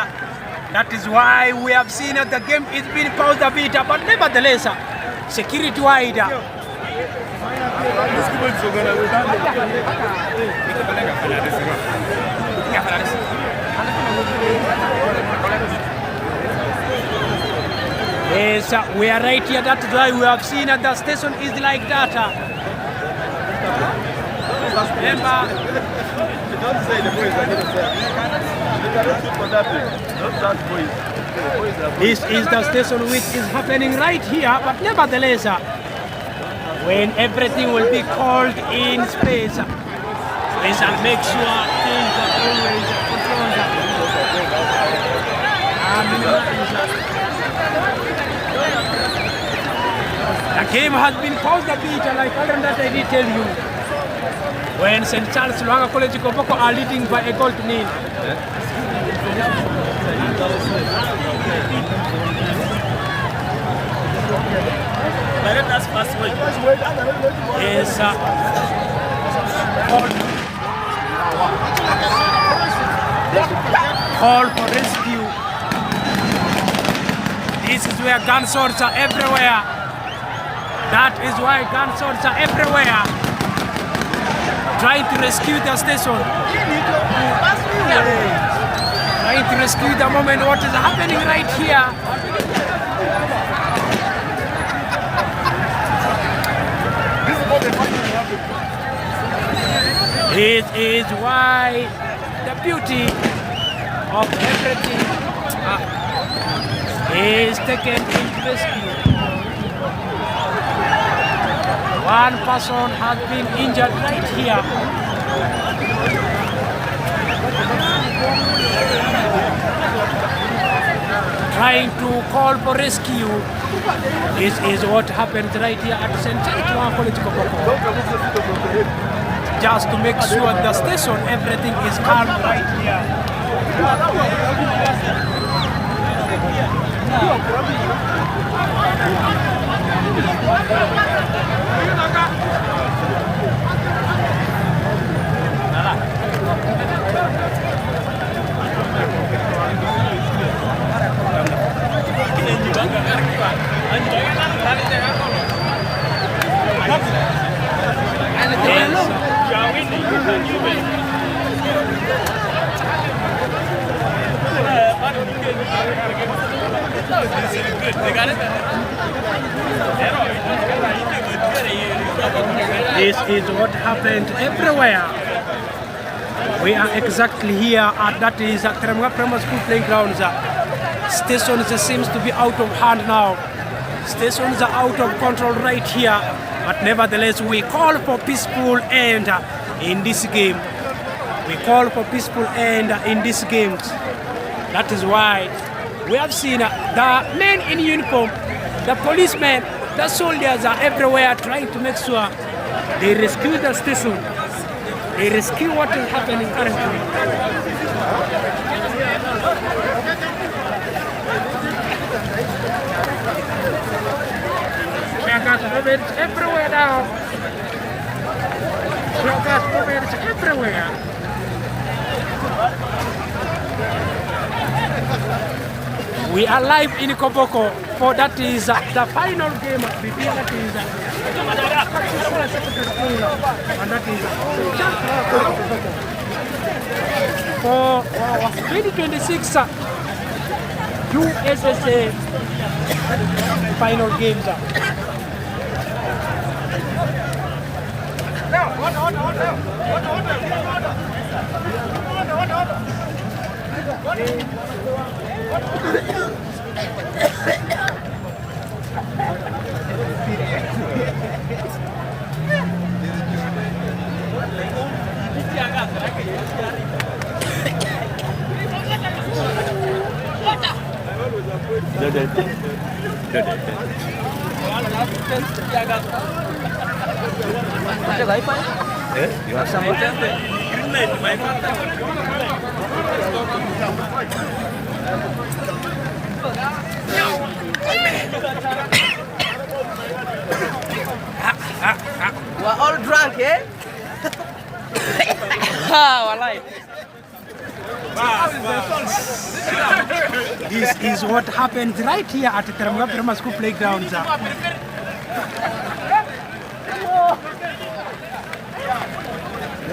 That is why we have seen that the game is being paused a bit, but nevertheless, security wide. Yes, we are right here. That's why we have seen that the station is like that. Remember, Don't say the boys are innocent. They cannot keep on that thing. Not that boys. this is the station which is happening right here, but nevertheless, when everything will be called in space, we shall make sure things are always controlled. The game has been paused a bit, like that I did tell you. When St. Charles Lwang College Koboko are leading by a goal to nil. Let us fast wait. Yes, call for rescue. This is where gunswords are everywhere. That is why gunswords are everywhere. Trying to rescue the station. Trying to rescue the moment what is happening right here. It is why the beauty of everything is taken into rescue. One person has been injured right here. Trying to call for rescue. This is what happened right here at St. Charles College Koboko. Just to make sure the station, everything is calm right here. This is what happened everywhere. We are exactly here at that is Teremga Primary School playgrounds. Stations seems to be out of hand now. Stations are out of control right here. But nevertheless, we call for peaceful end in this game. We call for peaceful end in these games. That is why we have seen the men in uniform, the policemen, the soldiers are everywhere trying to make sure they rescue the station. They rescue what is happening currently. We have got movements everywhere now. We have got movements everywhere. We are live in Koboko for that is the final game between that is and that is for 2026 USSA final games. You have some We're all drunk, eh? This is what happened right here at the Teremga Primary School playgrounds.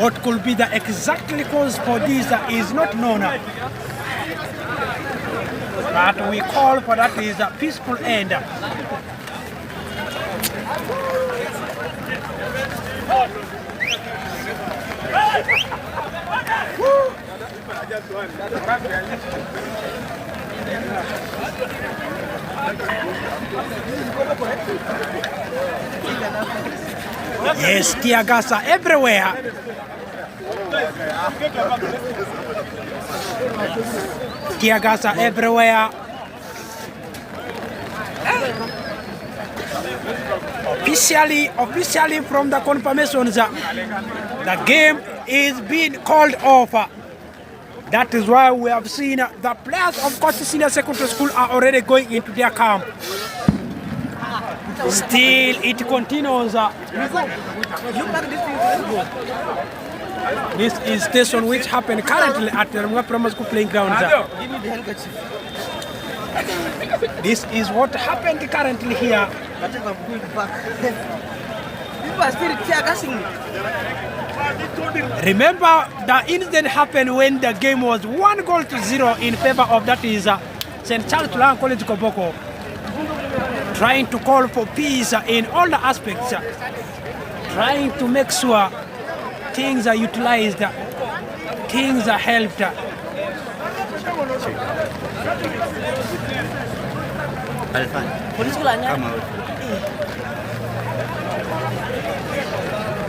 What could be the exact cause for this is not known. But we call for that is a peaceful end. Yes, tear gas are everywhere. Tear gas are everywhere. Officially from the confirmations, the game is being called off. That is why we have seen the players of Kochi Senior Secondary School are already going into their camp. Still, it continues. This is station which happened currently at the Lwang Primary School playing ground. This is what happened currently here. Remember, the incident happened when the game was 1-0 in favor of that is St. Charles Lwang College Koboko, trying to call for peace in all the aspects, trying to make sure things are utilized, things are helped.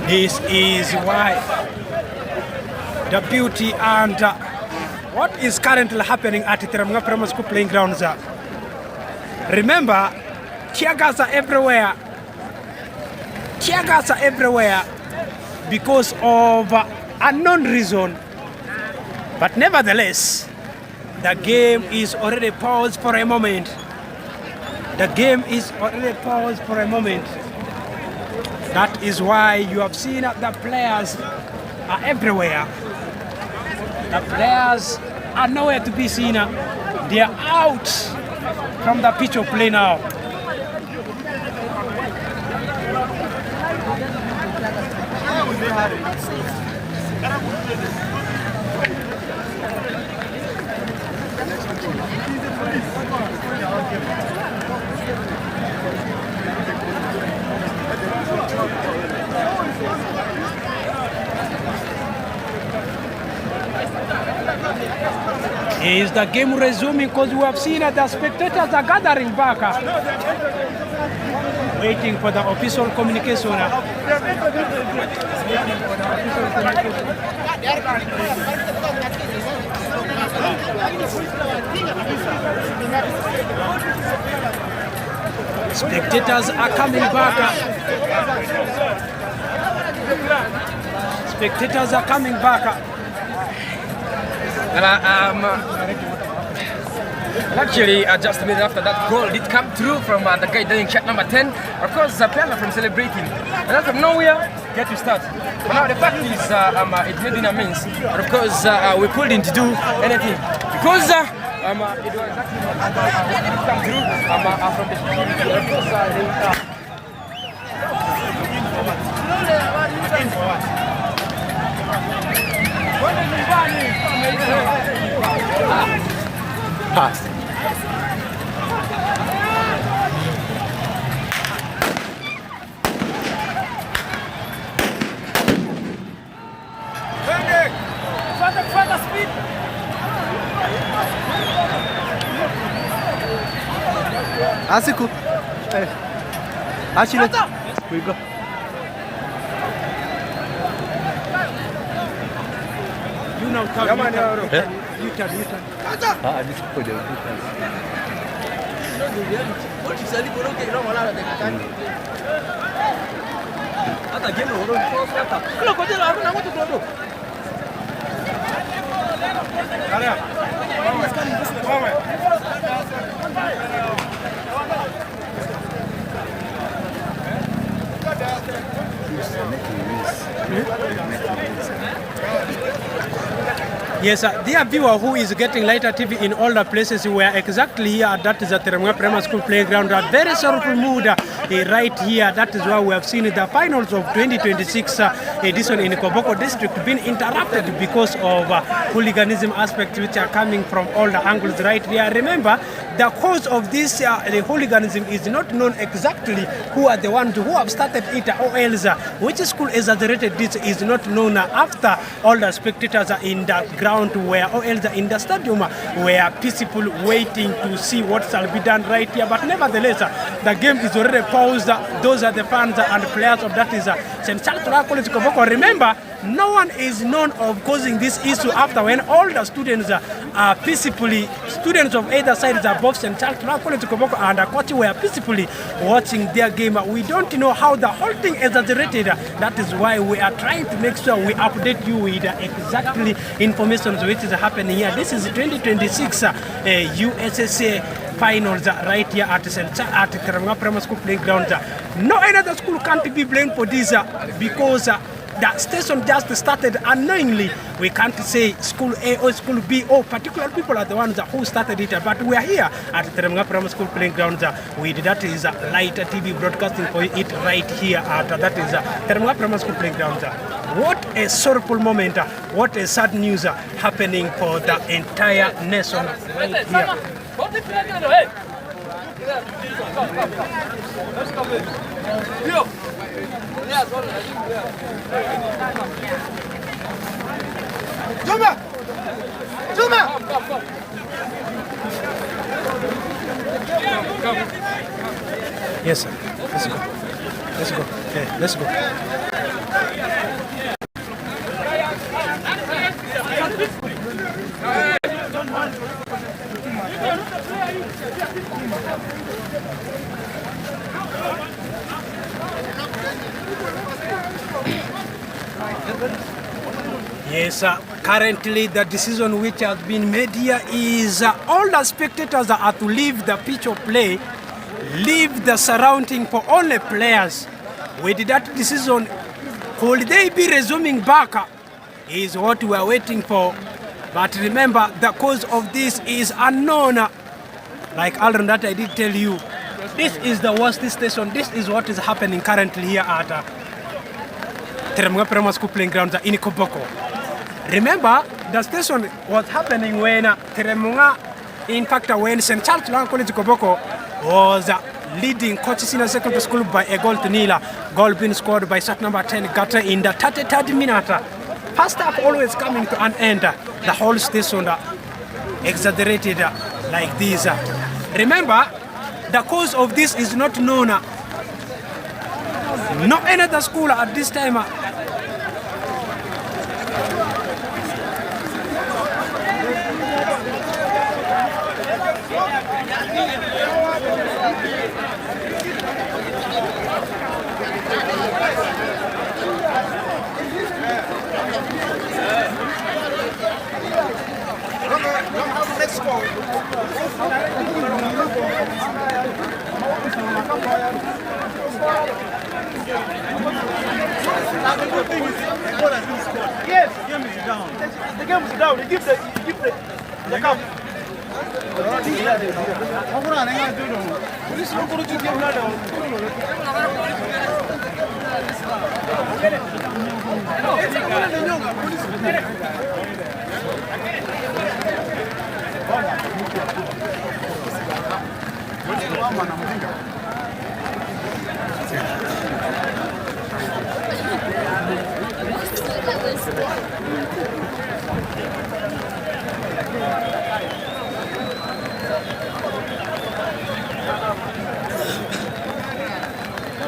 This is why the beauty and what is currently happening at the Lwang Primary School playing grounds. Remember, tear gas are everywhere. Tear gas are everywhere because of unknown reason. But nevertheless, the game is already paused for a moment. The game is already paused for a moment. That is why you have seen that the players are everywhere. The players are nowhere to be seen. They are out from the pitch of play now. Is the game resuming? Because we have seen that the spectators are gathering back, waiting for the official communication. Spectators are coming back. Spectators are coming back. Actually, just a minute after that goal did come through from the guy doing check number 10. Of course, the players are from celebrating. And then from nowhere, get to start. But now the fact is, it made in a means. But of course, we couldn't do anything. Because it was actually come through from the security. Of course, Pass. further speed. Asiku. Achille. We go. You now come. You turn. This is for the Yes, dear viewer who is getting Lighter TV in all the places, we are exactly here. That is at Teremga Primary School playground. A very sorrowful mood right here. That is why we have seen the finals of 2026 edition in Koboko district being interrupted because of hooliganism aspects which are coming from all the angles right here. Remember, the cause of this the hooliganism is not known exactly who are the ones who have started it or else which school exaggerated this is not known. After all the spectators are in the ground where or else in the stadium were peaceful waiting to see what shall be done right here, but nevertheless the game is already paused. Those are the fans and players of that is St. Charles College Koboko. Remember, no one is known of causing this issue after when all the students are peacefully, students of either sides above St. Charles College Koboko and Kochi were peacefully watching their game. We don't know how the whole thing exaggerated. That is why we are trying to make sure we update you with exactly information which is happening here. This is 2026 USSA finals right here at Teremga Primary School playground. No another school can't be blamed for this because the station just started unknowingly. We can't say school A or school B or particular people are the ones who started it, but we are here at Teremga Primary School playground with that is Lighter TV broadcasting for it right here at that is Teremga Primary School playground. What a sorrowful moment, what a sad news happening for the entire nation right here. Juma! Yes, sir. Let's go. Let's go. Okay, let's go. Yes, currently the decision which has been made here is all the spectators are to leave the pitch of play, leave the surrounding for only players. With that decision, could they be resuming back is what we are waiting for. But remember, the cause of this is unknown. Like Alron that I did tell you, this is the worst station. This is what is happening currently here at Teremga Primary School playground in Koboko. Remember, the station was happening when Teremga, in fact, when St. Charles Lwang College Koboko was leading Kochi Senior Secondary School by a goal to nil. Goal being scored by shot number 10 Gata in the 33rd minute. First half always coming to an end. The whole station exaggerated like this. Remember, the cause of this is not known. No another school at this time Yes, the game is down. The game is down. You give the cup.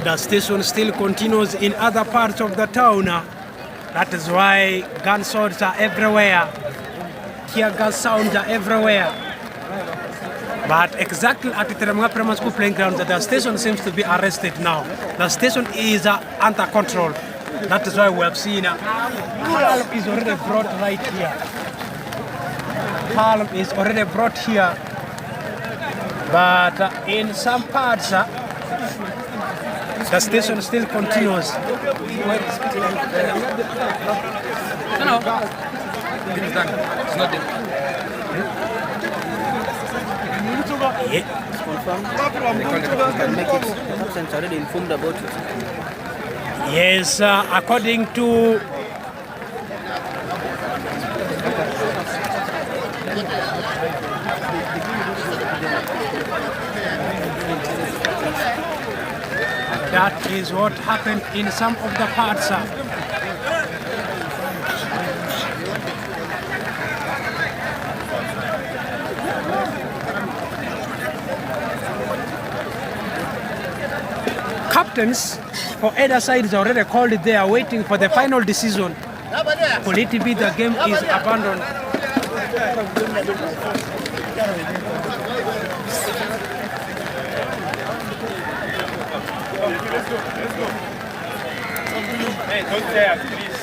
The station still continues in other parts of the town. That is why gunshots are everywhere. Tear gas sounds are everywhere. But exactly at the Teremga Primary School playground, the station seems to be arrested now. The station is under control. That is why we have seen calm is already brought right here. Calm is already brought here. But in some parts, the station still continues. It is done. It's not done. It's confirmed. Can make it. Captain's already informed about it. Yes, according to that is what happened in some of the parts. Captains for either side is already called. They are waiting for the final decision. Will it be the game is abandoned? Hey, don't tell, please.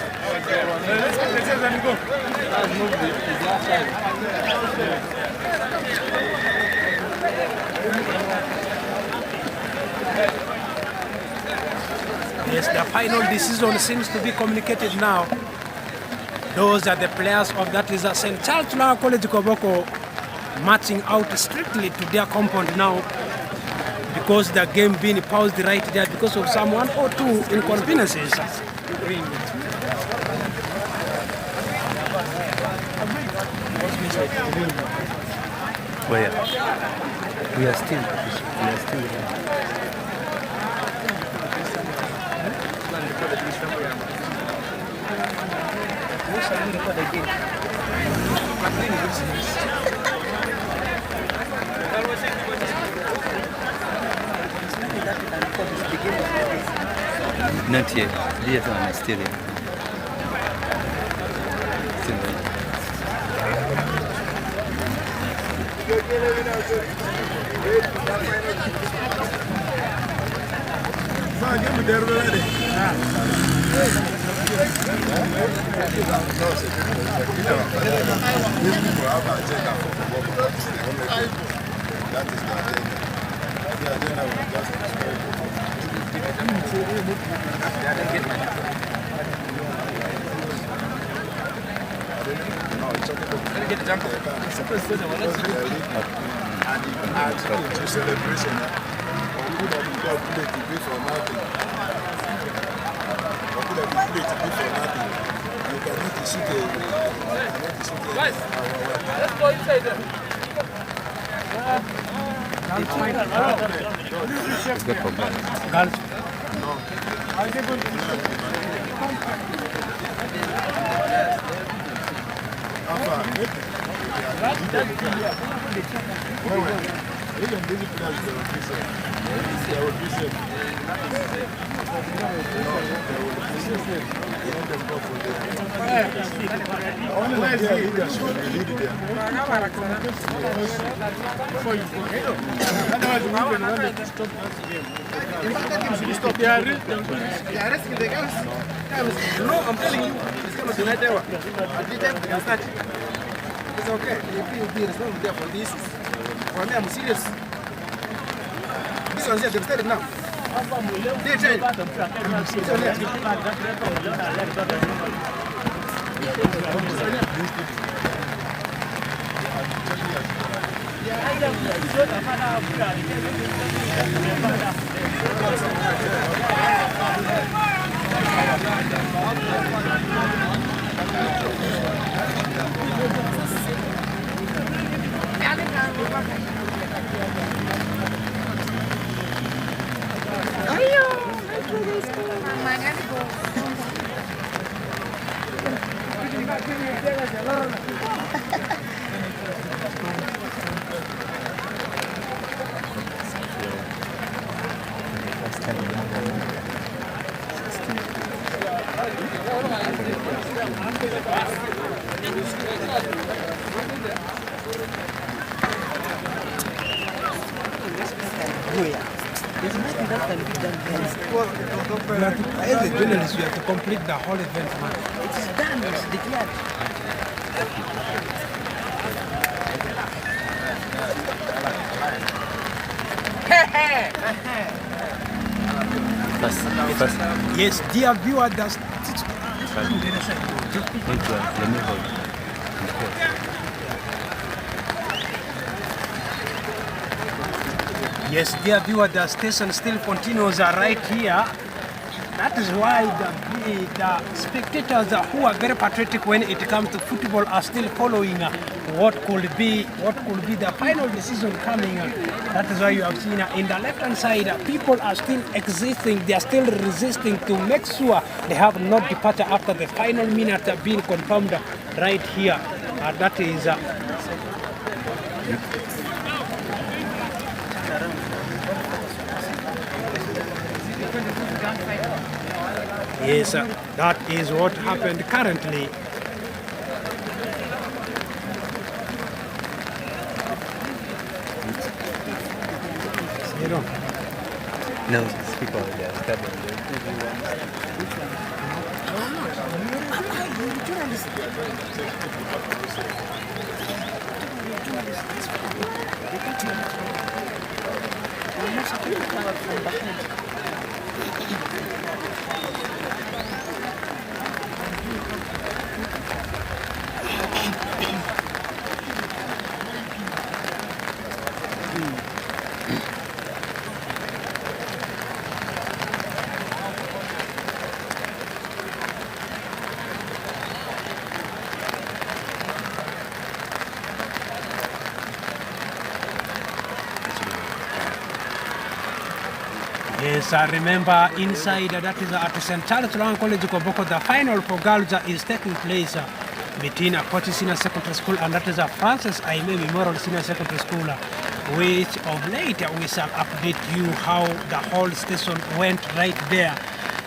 Let's go. Yes, the final decision seems to be communicated now. Those are the players of that is St. Charles Lwang College Koboko marching out strictly to their compound now because the game being paused right there because of some 1 or 2 inconveniences. Where? We are still. Not yet. Yes, I'm still here. Still there. Let's go inside there. Let's go for girls. No, I'm telling you, it's going to be right there. At the time, we can start. It's okay. If you responsible there for this, for me, I'm serious. This one's here, they've started now. They're trying. It's on There's nothing that can be done here. As a journalist, you have to complete the whole event, man. It is done, it's declared. First. Yes, dear viewer, that's Let me hold. Yes, dear viewer, the station still continues right here. That is why the spectators who are very patriotic when it comes to football are still following what could be the final decision coming. That is why you have seen in the left-hand side, people are still existing. They are still resisting to make sure they have no departure after the final minute being confirmed right here. That is. Yes, that is what happened currently. You know? No, people are there. Yes, I remember inside that is at St. Charles Lwang College, Koboko, the final for girls is taking place between Kochi Senior Secondary School and that is Francis Aime Memorial Senior Secondary School, which of late we shall update you how the whole station went right there.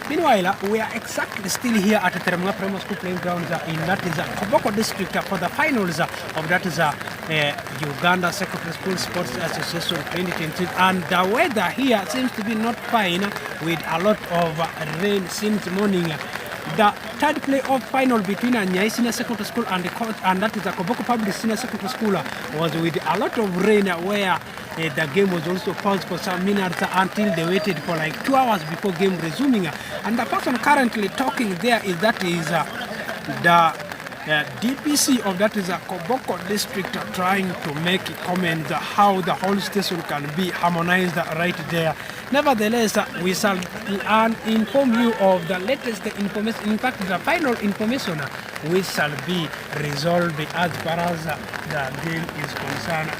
Meanwhile, we are exactly still here at the Teremwa Primary School playing grounds in that is Koboko district for the finals of that is Uganda Secondary School Sports Association 2020, and the weather here seems to be not fine with a lot of rain since morning. The third playoff final between Nyai Senior Secondary School and that is the Koboko Public Senior Secondary School was with a lot of rain where the game was also paused for some minutes until they waited for like 2 hours before game resuming. And the person currently talking there is that is the DPC of that is a Koboko district trying to make comments how the whole station can be harmonized right there. Nevertheless, we shall inform you of the latest information. In fact, the final information which shall be resolved as far as the game is concerned.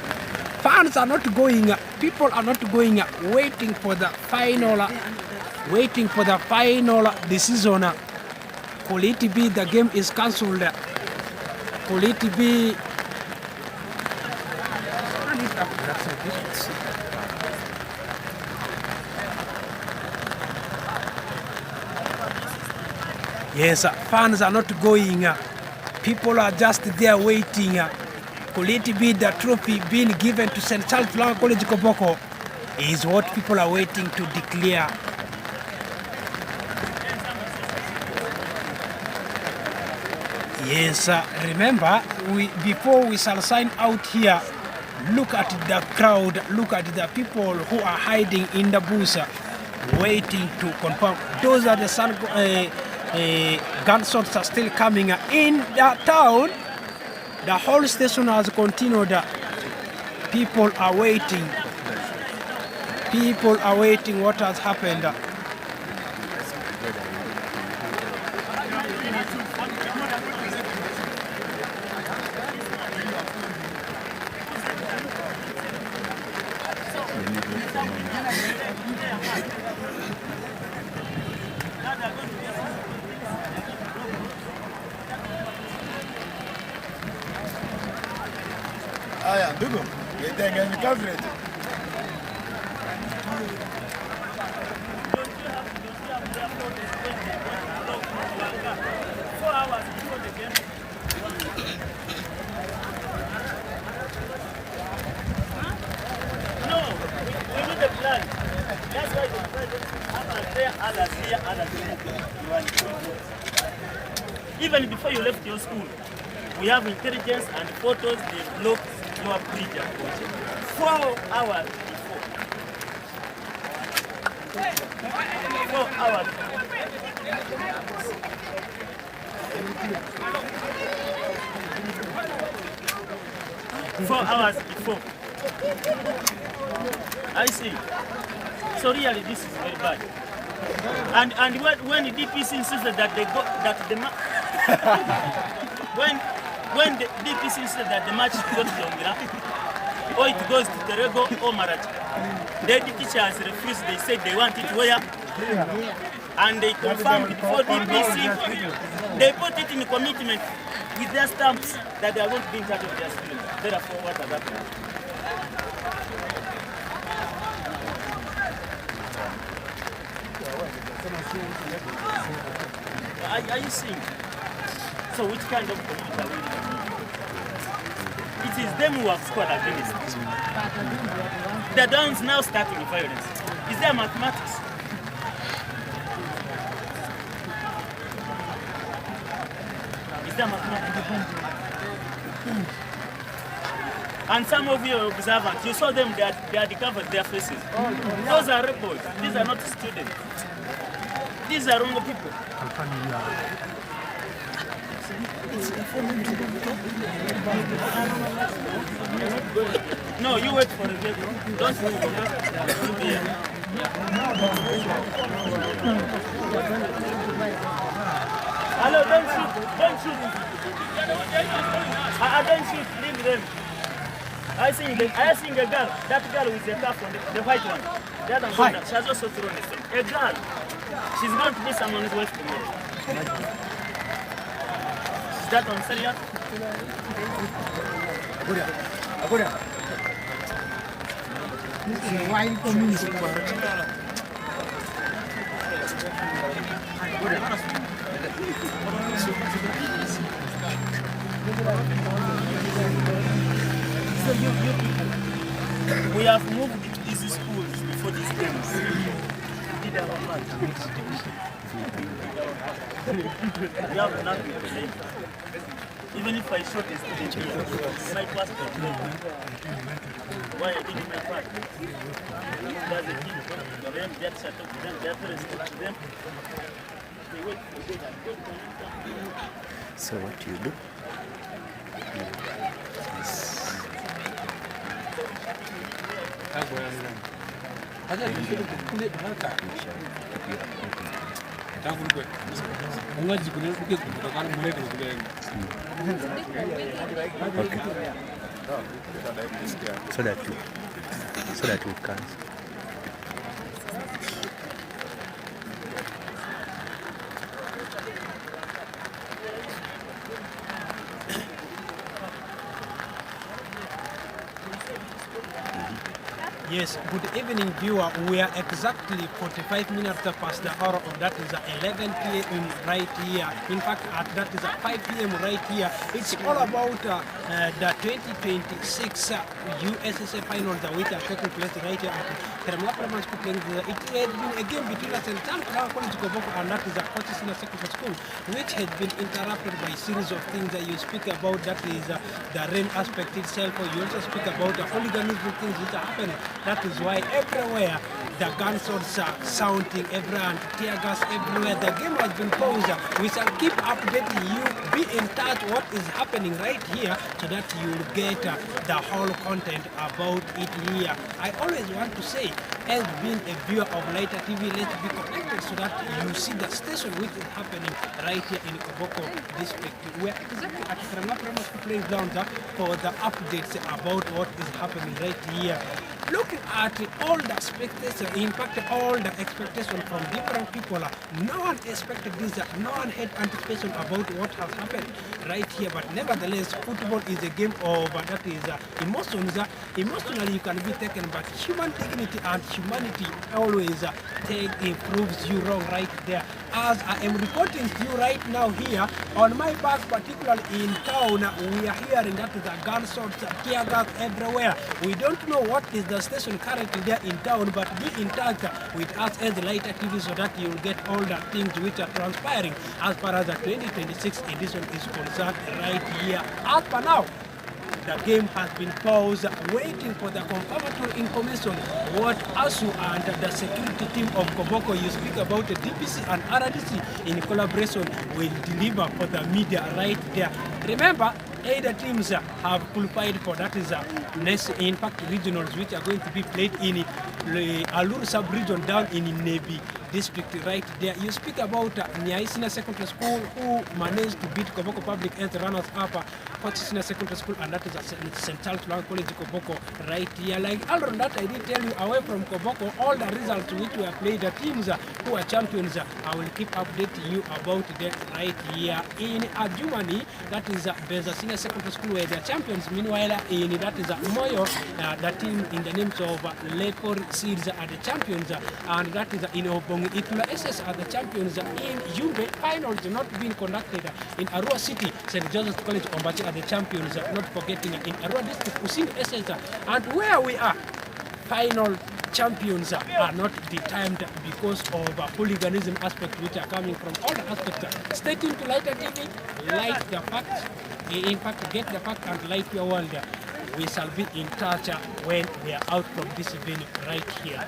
Fans are not going, people are not going, waiting for the final decision. Could it be the game is cancelled? Could it be? Yes, fans are not going. People are just there waiting. Could it be the trophy being given to St. Charles Lwang College Koboko? Is what people are waiting to declare. Yes, remember, before we shall sign out here, look at the crowd, look at the people who are hiding in the booth, waiting to confirm. Those are the gunshots are still coming in the town. The whole station has continued. People are waiting. People are waiting what has happened. Haya ndugu, nitengeni coverage. Even before you left your school, we have intelligence and photos they blocked your bridge at Kochi. 4 hours before. 4 hours. 4 hours before. I see. So really, this is very bad. And when the DPC insisted that they go that the when the DPC insisted that the match go to Dongira, or it goes to Terego or Marachi, the teachers refused. They said they want it where, and they confirmed before DPC. They put it in the commitment with their stamps that they are going to be in charge of their students. Therefore, what has happened? Are you seeing? So which kind of community are we living in? It is them who have scored against. The Downs now starting violence. Is there mathematics? Is there mathematics? And some of you are observant. You saw them, they had covered their faces. Those are rebels. These are not students. These are wrong people. No, you wait for the vehicle. Don't move. Hello, don't shoot. Don't shoot. Don't shoot. Leave them. I see a girl. That girl with the cap on the white one. The other one, she has also thrown a stone. A girl. She's going to be someone's wife tomorrow. Is that on serious? This is a wild community. We have moved these schools before these games. We have nothing to say. Even if I shot a student here, my passport. Why I didn't my part? There's a kid, the rent, that shut up to them, their parents talk to them. They wait for them. So what do you do? Okay. So that you can. Yes, good evening viewer. We are exactly 45 minutes past the hour of that is 11 p.m. right here. In fact, that is 5 p.m. right here. It's all about the 2026 USSA finals which are taking place right here at Teremla Primary School. It has been a game between us and Koboko, and that is a Kochi Senior Secondary School, which has been interrupted by a series of things that you speak about. That is the rain aspect itself, or you also speak about the hooliganism things which are happening. That is why everywhere the gunshots are sounding, everywhere, and tear gas everywhere. The game has been paused. We shall keep updating you. Be in touch what is happening right here so that you will get the whole content about it here. I always want to say, as being a viewer of Lighter TV, let's be connected so that you see the station which is happening right here in Koboko district. We are exactly at Teremla Primary School playing ground for the updates about what is happening right here. Looking at all the expectations, in fact all the expectations from different people, no one expected this, no one had anticipation about what has happened right here, but nevertheless football is a game of that is emotions. Emotionally you can be taken, but human dignity and humanity always proves you wrong right there. As I am reporting to you right now here on my back, particularly in town, we are hearing that the gunshots, tear gas everywhere. We don't know what is the station currently there in town, but be in touch with us as Lighter TV so that you will get all the things which are transpiring as far as the 2026 edition is concerned right here. As per now, the game has been paused, waiting for the confirmatory information what ASU and the security team of Koboko, you speak about the DPC and RDC in collaboration, will deliver for the media right there. Remember, either teams have qualified for that is next impact regionals, which are going to be played in Alur sub-region down in Nebi district right there. You speak about Nyaisina Secondary School, who managed to beat Koboko Public as the runners-up, Kochi Senior Secondary School, and that is St. Charles Lwang College Koboko right here. Like Alron, that I did tell you, away from Koboko, all the results which were played, the teams who are champions, I will keep updating you about that right here. In Adjumani, that is Beza Senior Secondary School, where the champions. Meanwhile, in that is Moyo, the team in the names of Lepor Seeds are the champions, and that is in Obongi Itula SS are the champions. In Yumbe, finals not being conducted in Arua City, St. Joseph's College Ombachi are the champions, not forgetting in Arua District, Kusini SS, and where we are, final champions are not determined because of hooliganism aspect which are coming from all the aspects. Stay tuned to Lighter TV, light the facts, in fact get the fact and light your world. We shall be in touch when we are out from this venue right here.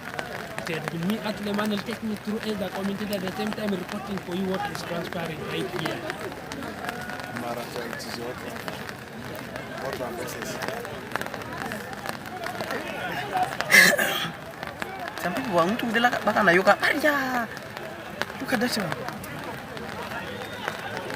It has been me, Atile Manuel, taking you through as the commentator at the same time reporting for you what is transpiring right here. Sampai buang tu dia lah kat belakang lah. Look at that one.